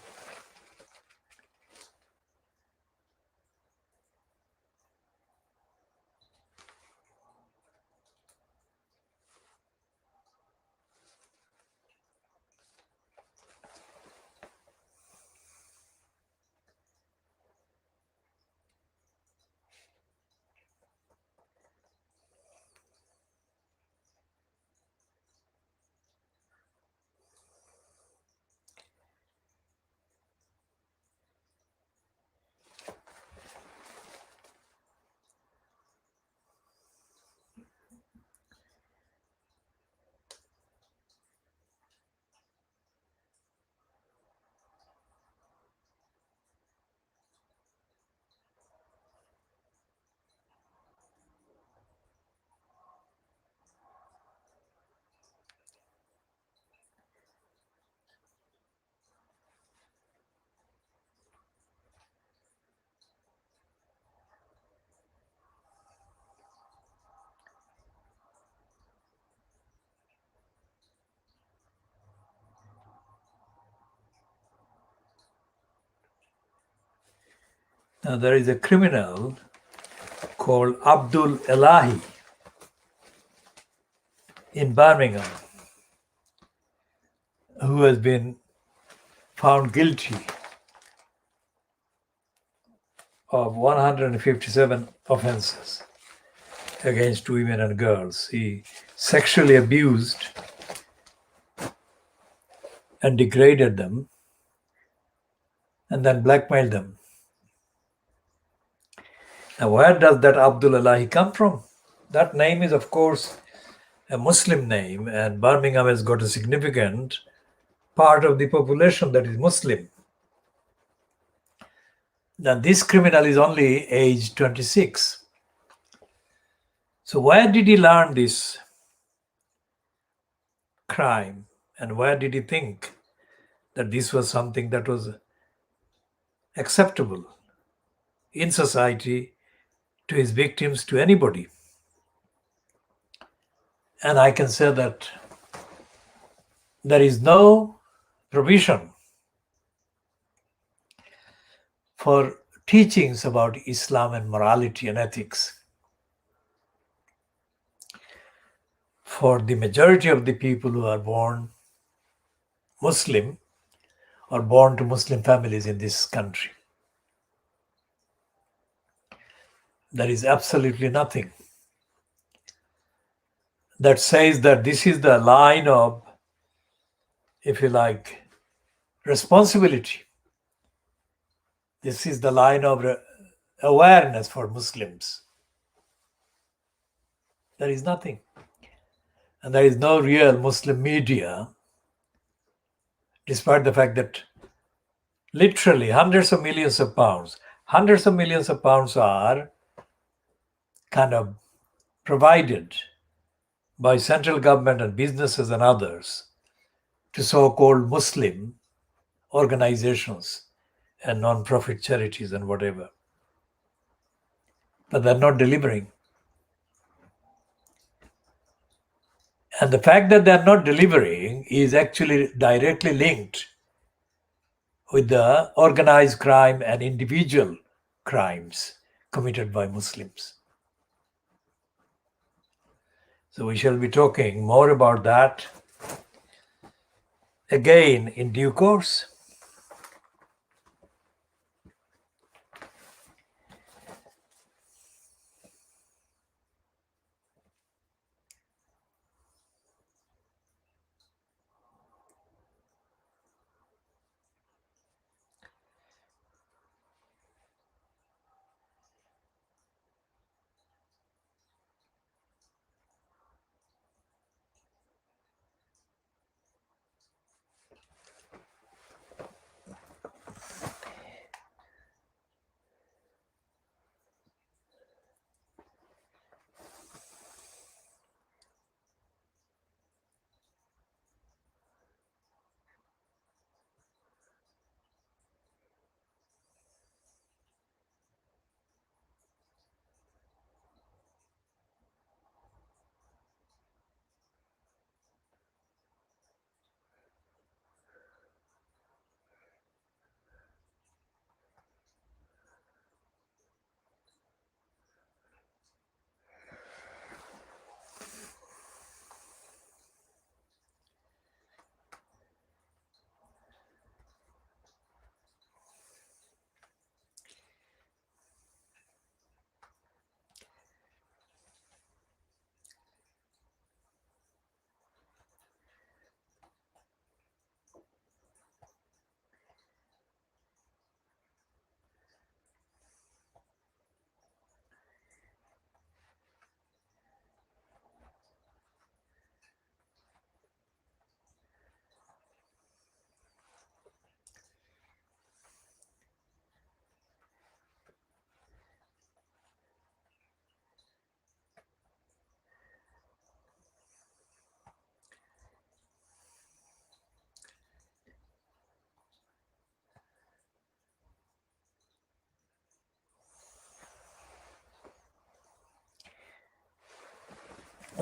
now there is a criminal called Abdul Elahi in Birmingham who has been found guilty of 157 offenses against women and girls. He sexually abused and degraded them and then blackmailed them. Now, where does that Abdul Elahi come from? That name is, of course, a Muslim name, and Birmingham has got a significant part of the population that is Muslim. Now, this criminal is only age 26. So where did he learn this crime? And where did he think that this was something that was acceptable in society, to his victims, to anybody? And I can say that there is no provision for teachings about Islam and morality and ethics for the majority of the people who are born Muslim or born to Muslim families in this country. There is absolutely nothing. that says that this is the line of, if you like, responsibility. This is the line of awareness for Muslims. There is nothing. And there is no real Muslim media, despite the fact that literally hundreds of millions of pounds are kind of provided by central government and businesses and others to so-called Muslim organizations and non-profit charities and whatever. But they're not delivering. And the fact that they're not delivering is actually directly linked with the organized crime and individual crimes committed by Muslims. So we shall be talking more about that again in due course.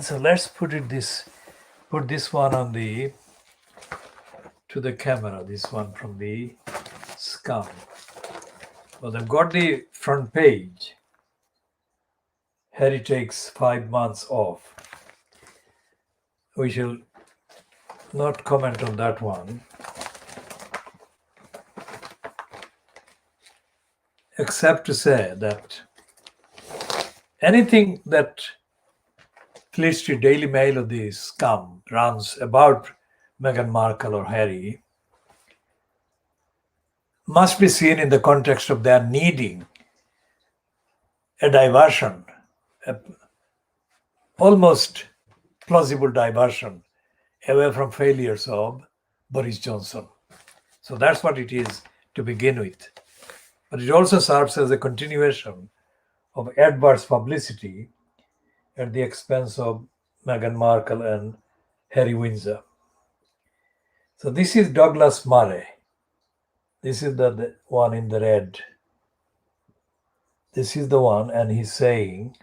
So let's put this one on to the camera, this one from the scum. Well, they've got the front page. Harry takes 5 months off. We shall not comment on that one, except to say that anything that Fleet Street Daily Mail or the scum runs about Meghan Markle or Harry must be seen in the context of their needing a diversion, almost plausible diversion away from failures of Boris Johnson. So that's what it is to begin with. But it also serves as a continuation of adverse publicity at the expense of Meghan Markle and Harry Windsor. So this is Douglas Murray. This is the one in the red. This is the one, and he's saying,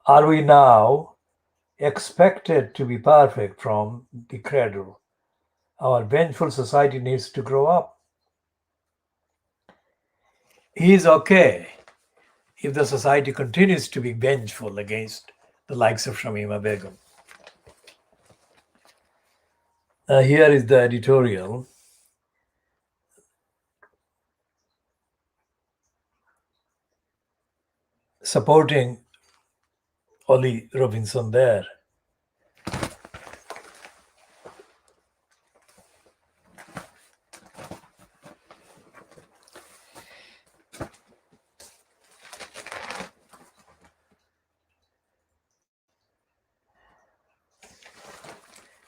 are we now expected to be perfect from the cradle? Our vengeful society needs to grow up. He is okay if the society continues to be vengeful against the likes of Shamima Begum. Here is the editorial. Supporting Ollie Robinson there.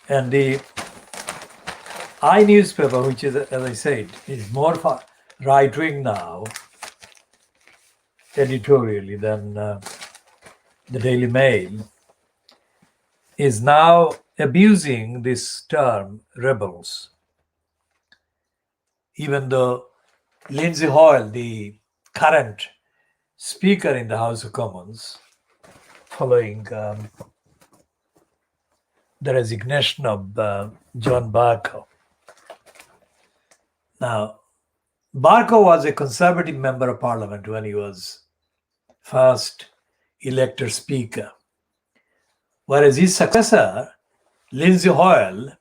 And the I newspaper, which is, as I said, is more right-wing now, editorially, than the Daily Mail, is now abusing this term rebels. Even though Lindsay Hoyle, the current Speaker in the House of Commons, following the resignation of John Barker. Now, Barker was a Conservative member of Parliament when he was first elected Speaker, whereas his successor, Lindsay Hoyle,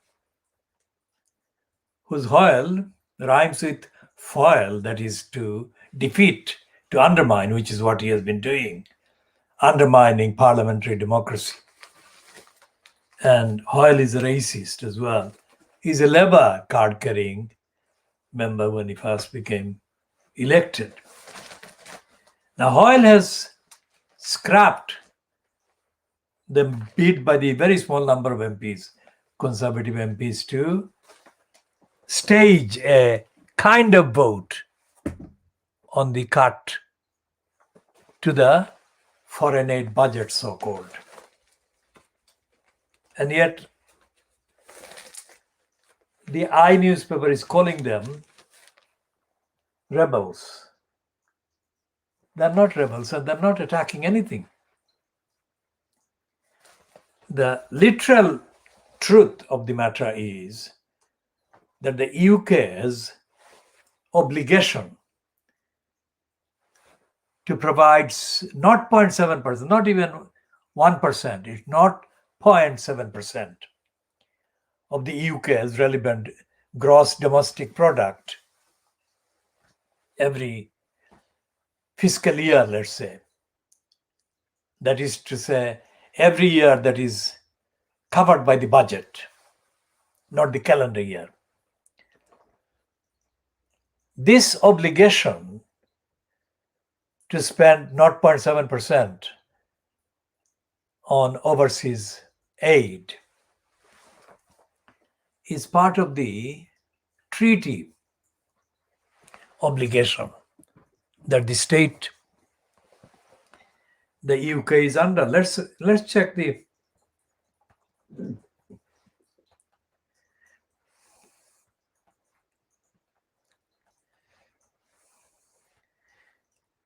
whose Hoyle rhymes with foil, that is to defeat, to undermine, which is what he has been doing, undermining parliamentary democracy. And Hoyle is a racist as well. He's a Labour card-carrying member when he first became elected. Now, Hoyle has scrapped the bid by the very small number of MPs, Conservative MPs, to stage a kind of vote on the cut to the foreign aid budget, so-called. And yet, the I newspaper is calling them rebels. They're not rebels, and they're not attacking anything. The literal truth of the matter is that the UK's obligation to provide not 0.7%, not even 1%, it's not 0.7% of the UK's relevant gross domestic product every fiscal year, let's say. That is to say, every year that is covered by the budget, not the calendar year. This obligation to spend 0.7% on overseas aid is part of the treaty obligation that the state, the UK, is under. Let's check the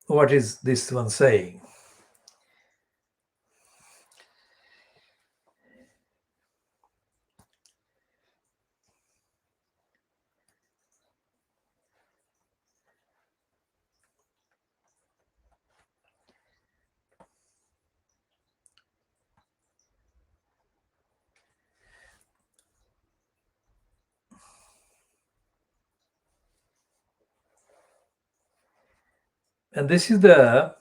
what is this one saying? And this is the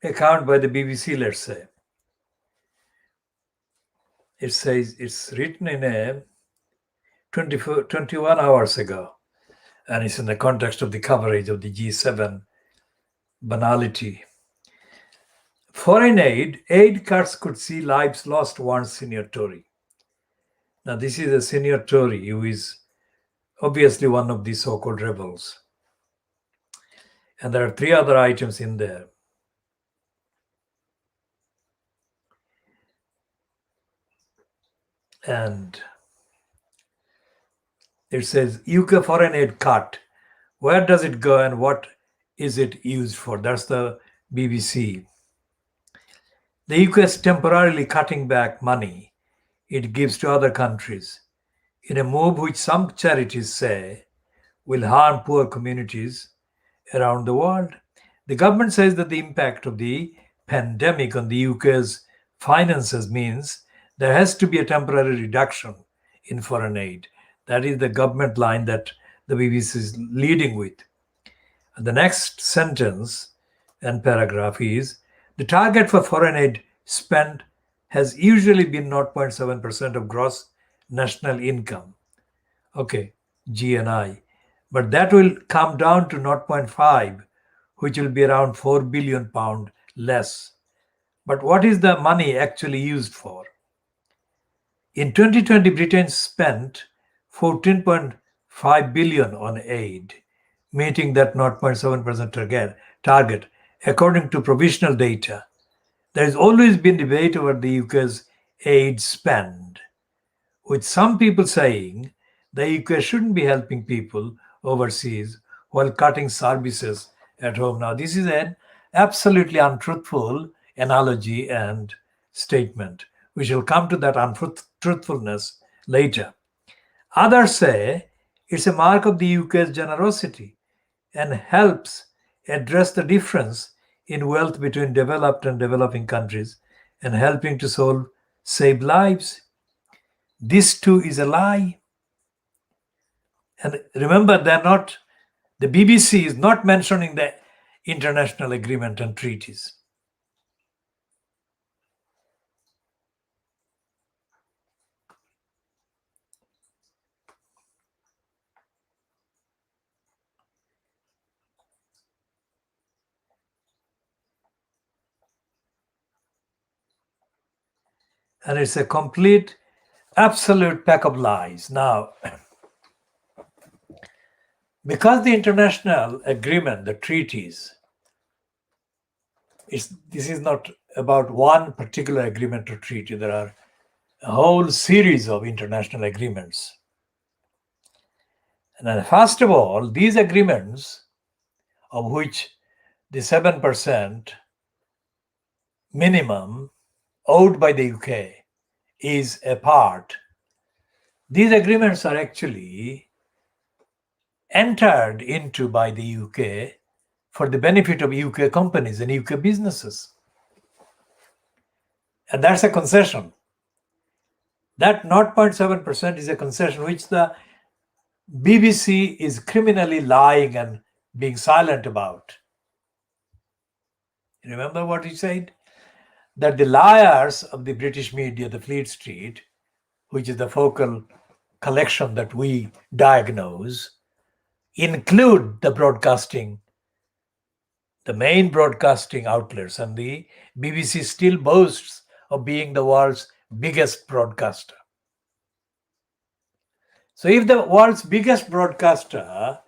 account by the BBC, let's say. It says it's written in a 21 hours ago, and it's in the context of the coverage of the G7 banality. Foreign aid cuts could see lives lost, warns senior Tory. Now, this is a senior Tory who is obviously one of these so-called rebels. And there are three other items in there. And it says UK foreign aid cut. Where does it go and what is it used for? That's the BBC. The UK is temporarily cutting back money it gives to other countries in a move which some charities say will harm poor communities around the world. The government says that the impact of the pandemic on the UK's finances means there has to be a temporary reduction in foreign aid. That is the government line that the BBC is leading with. And the next sentence and paragraph is, The target for foreign aid spend has usually been 0.7% of gross national income. Okay, GNI. But that will come down to 0.5, which will be around 4 billion pound less. But what is the money actually used for? In 2020, Britain spent 14.5 billion on aid, meeting that 0.7% target, according to provisional data. There has always been debate over the UK's aid spend, with some people saying the UK shouldn't be helping people overseas while cutting services at home. Now, this is an absolutely untruthful analogy and statement. We shall come to that untruthfulness later. Others say it's a mark of the UK's generosity and helps address the difference in wealth between developed and developing countries and helping to save lives. This too is a lie. And remember, the BBC is not mentioning the international agreement and treaties. And it's a complete, absolute pack of lies. Now, because the international agreement, the treaties, this is not about one particular agreement or treaty. There are a whole series of international agreements. And then first of all, these agreements, of which the 7% minimum owed by the UK is a part, these agreements are actually entered into by the UK for the benefit of UK companies and UK businesses. And that's a concession. That 0.7% is a concession which the BBC is criminally lying and being silent about. Remember what he said? That the liars of the British media, the Fleet Street, which is the focal collection that we diagnose, include the main broadcasting outlets, and the BBC still boasts of being the world's biggest broadcaster. So if the world's biggest broadcaster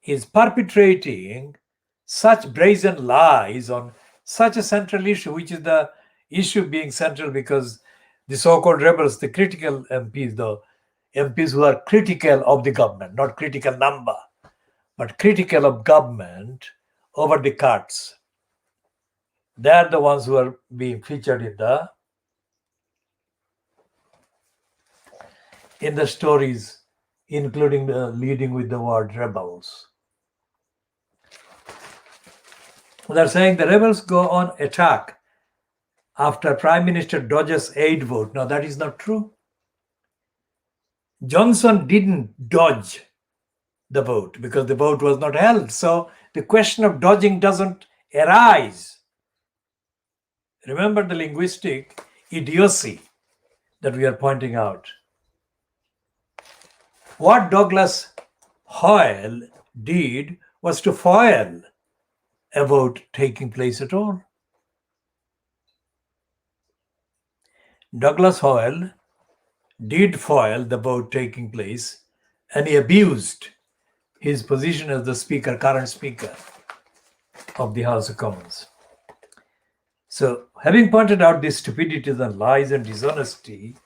is perpetrating such brazen lies on such a central issue, which is the issue being central because the so-called rebels, the critical MPs, the MPs who are critical of the government, not critical number, but critical of government over the cuts, they are the ones who are being featured in the stories, including the leading with the word rebels. They're saying the rebels go on attack after Prime Minister dodges aid vote. Now that is not true. Johnson didn't dodge the vote because the vote was not held. So the question of dodging doesn't arise. Remember the linguistic idiocy that we are pointing out. What Douglas Hoyle did was to foil a vote taking place at all. Douglas Hoyle did foil the vote taking place, and he abused his position as the current speaker of the House of Commons. So, having pointed out these stupidities and lies and dishonesty,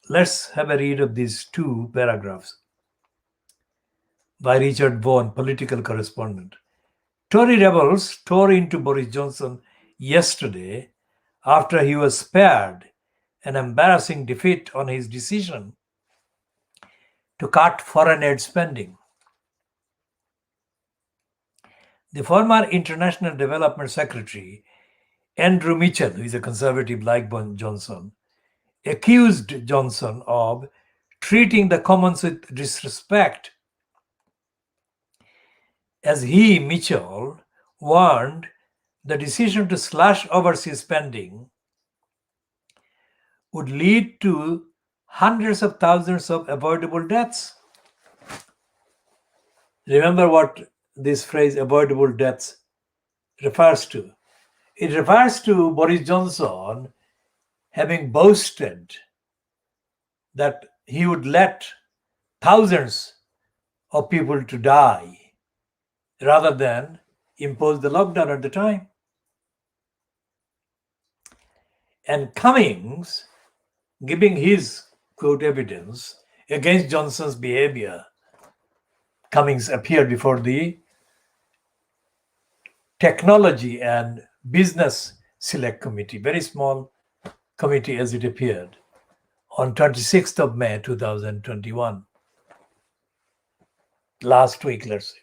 let's have a read of these two paragraphs by Richard Vaughan, political correspondent. Tory rebels tore into Boris Johnson yesterday after he was spared an embarrassing defeat on his decision to cut foreign aid spending. The former International Development Secretary, Andrew Mitchell, who is a conservative like Johnson, accused Johnson of treating the Commons with disrespect, as he, Mitchell, warned the decision to slash overseas spending would lead to hundreds of thousands of avoidable deaths. Remember what this phrase avoidable deaths refers to. It refers to Boris Johnson having boasted that he would let thousands of people to die rather than impose the lockdown at the time. And Cummings, giving his quote evidence against Johnson's behavior, Cummings appeared before the Technology and Business Select Committee, very small committee as it appeared, on 26th of May 2021, last week, let's say.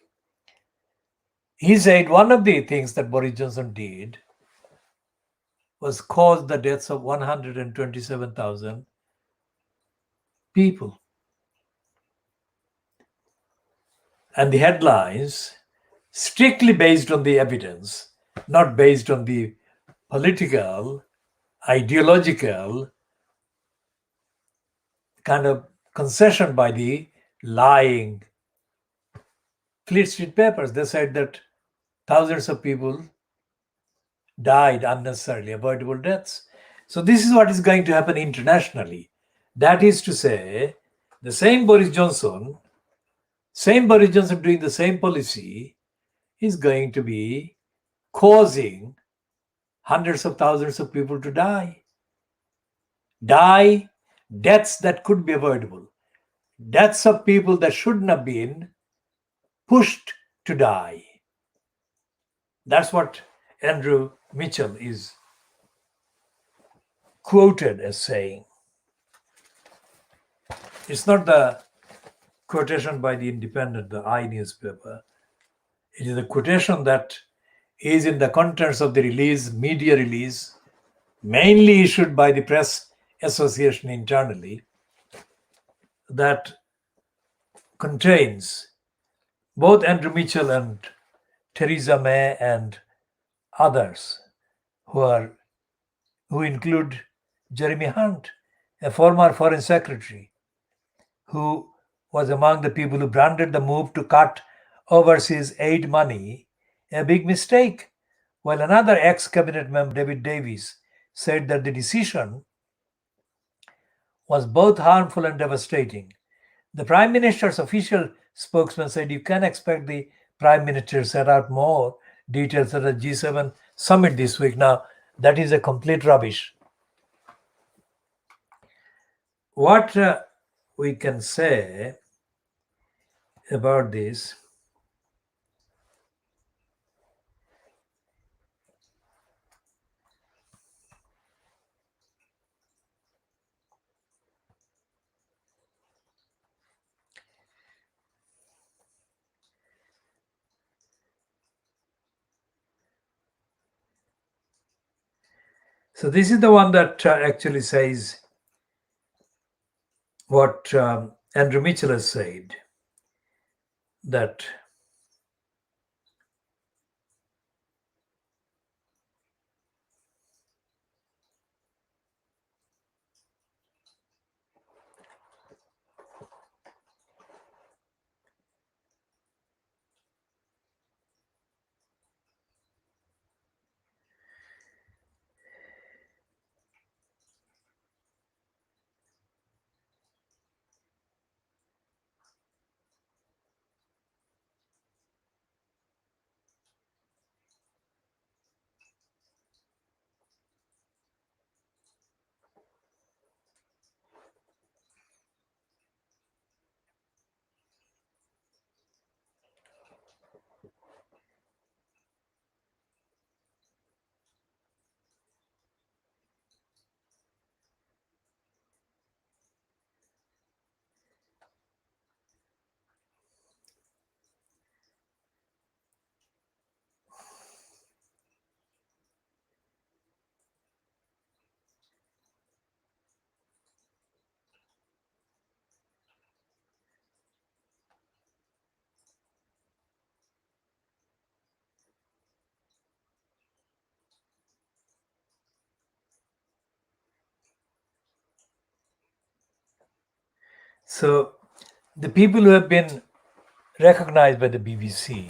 He said one of the things that Boris Johnson did was cause the deaths of 127,000 people. And the headlines, strictly based on the evidence, not based on the political, ideological kind of concession by the lying Fleet Street papers. They said that thousands of people died unnecessarily, avoidable deaths. So this is what is going to happen internationally. That is to say, the same Boris Johnson doing the same policy is going to be causing hundreds of thousands of people to die. Deaths that could be avoidable. Deaths of people that shouldn't have been pushed to die. That's what Andrew Mitchell is quoted as saying. It's not the quotation by the Independent, the I newspaper. It is a quotation that is in the contents of the media release, mainly issued by the Press Association internally, that contains both Andrew Mitchell and Theresa May and others who include Jeremy Hunt, a former foreign secretary, who was among the people who branded the move to cut overseas aid money a big mistake, while another ex-cabinet member, David Davis, said that the decision was both harmful and devastating. The Prime Minister's official spokesman said you can expect the Prime Minister to set out more details at the G7 summit this week. Now, that is a complete rubbish. What we can say about this, so this is the one that actually says what Andrew Mitchell has said, that So the people who have been recognized by the BBC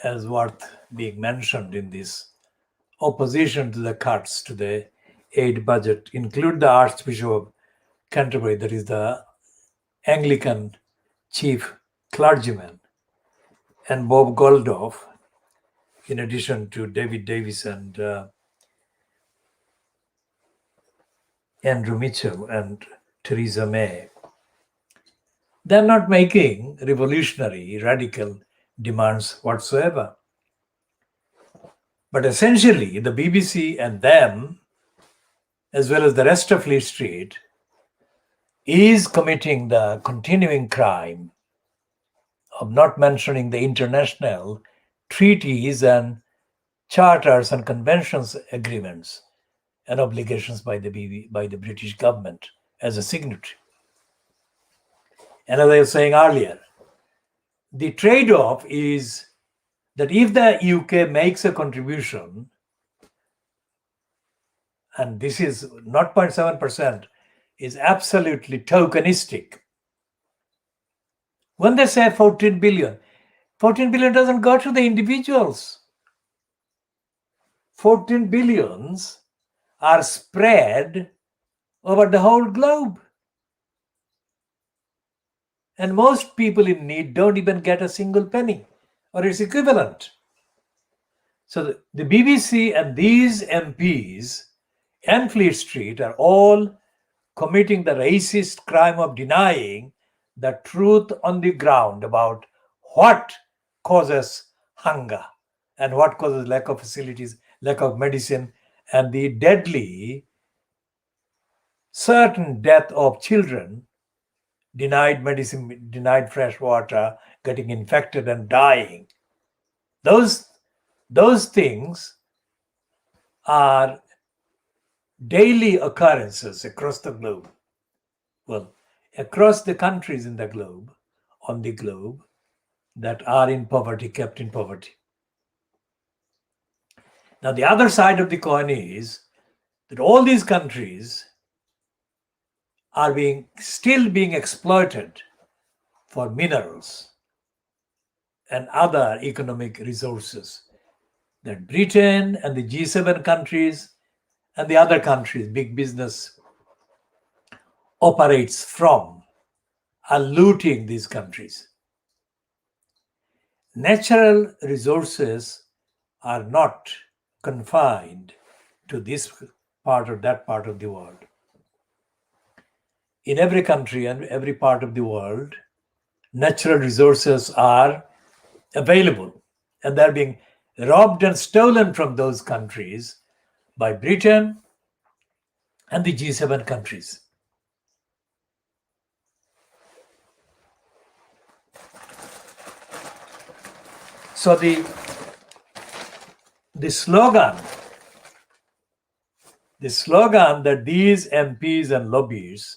as worth being mentioned in this opposition to the cuts to the aid budget include the Archbishop of Canterbury, that is the Anglican chief clergyman, and Bob Geldof, in addition to David Davis and Andrew Mitchell and Theresa May. They're not making revolutionary, radical demands whatsoever. But essentially, the BBC and them, as well as the rest of Fleet Street, is committing the continuing crime of not mentioning the international treaties and charters and conventions agreements and obligations by the British government as a signatory. And as I was saying earlier, the trade-off is that if the UK makes a contribution, and this is 0.7%, is absolutely tokenistic. When they say 14 billion doesn't go to the individuals. 14 billions are spread over the whole globe. And most people in need don't even get a single penny or its equivalent. So the BBC and these MPs and Fleet Street are all committing the racist crime of denying the truth on the ground about what causes hunger and what causes lack of facilities, lack of medicine, and the deadly certain death of children, denied medicine, denied fresh water, getting infected and dying. Those things are daily occurrences across the globe. Well, across the countries in the globe, on the globe, that are in poverty, kept in poverty. Now, the other side of the coin is that all these countries are still being exploited for minerals and other economic resources that Britain and the G7 countries and the other countries, big business, operates from, are looting these countries. Natural resources are not confined to this part or that part of the world. In every country and every part of the world, natural resources are available, and they're being robbed and stolen from those countries by Britain and the G7 countries. So the slogan that these MPs and lobbies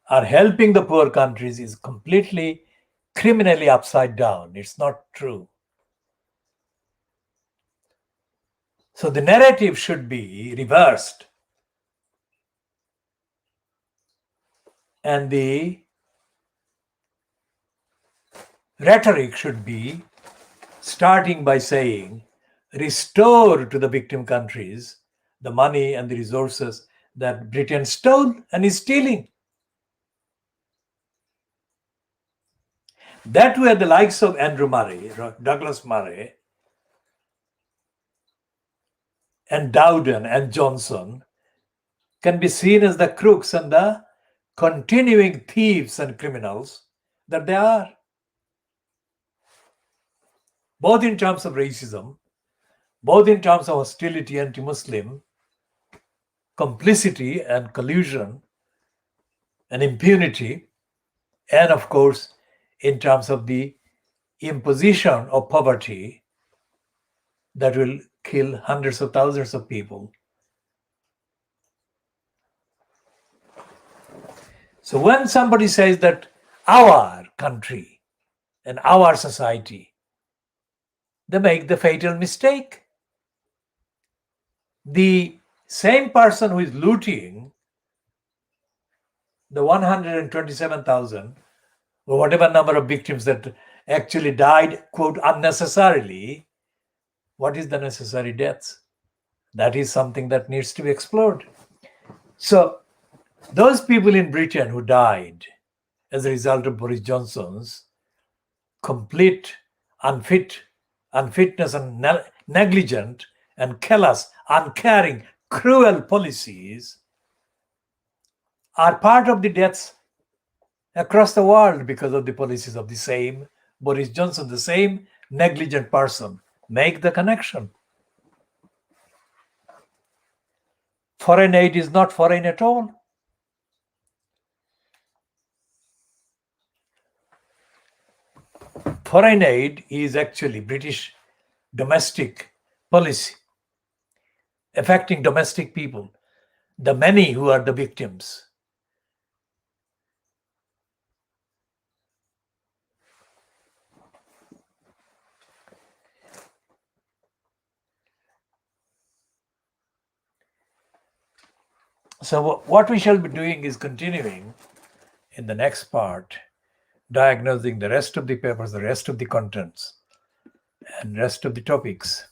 are helping the poor countries is completely criminally upside down. It's not true. So the narrative should be reversed, and the rhetoric should be starting by saying, restore to the victim countries the money and the resources that Britain stole and is stealing. That way, the likes of Andrew Murray, Douglas Murray, and Dowden and Johnson can be seen as the crooks and the continuing thieves and criminals that they are, both in terms of racism, both in terms of hostility, anti-Muslim, complicity and collusion and impunity, and of course, in terms of the imposition of poverty that will kill hundreds of thousands of people. So when somebody says that our country and our society, they make the fatal mistake. The same person who is looting the 127,000 or whatever number of victims that actually died, quote, unnecessarily, what is the necessary deaths? That is something that needs to be explored. So those people in Britain who died as a result of Boris Johnson's complete unfitness and negligent and callous, uncaring, cruel policies are part of the deaths across the world because of the policies of the same Boris Johnson, the same negligent person. Make the connection. Foreign aid is not foreign at all. Foreign aid is actually British domestic policy affecting domestic people, the many who are the victims. So what we shall be doing is continuing in the next part, diagnosing the rest of the papers, the rest of the contents, and rest of the topics.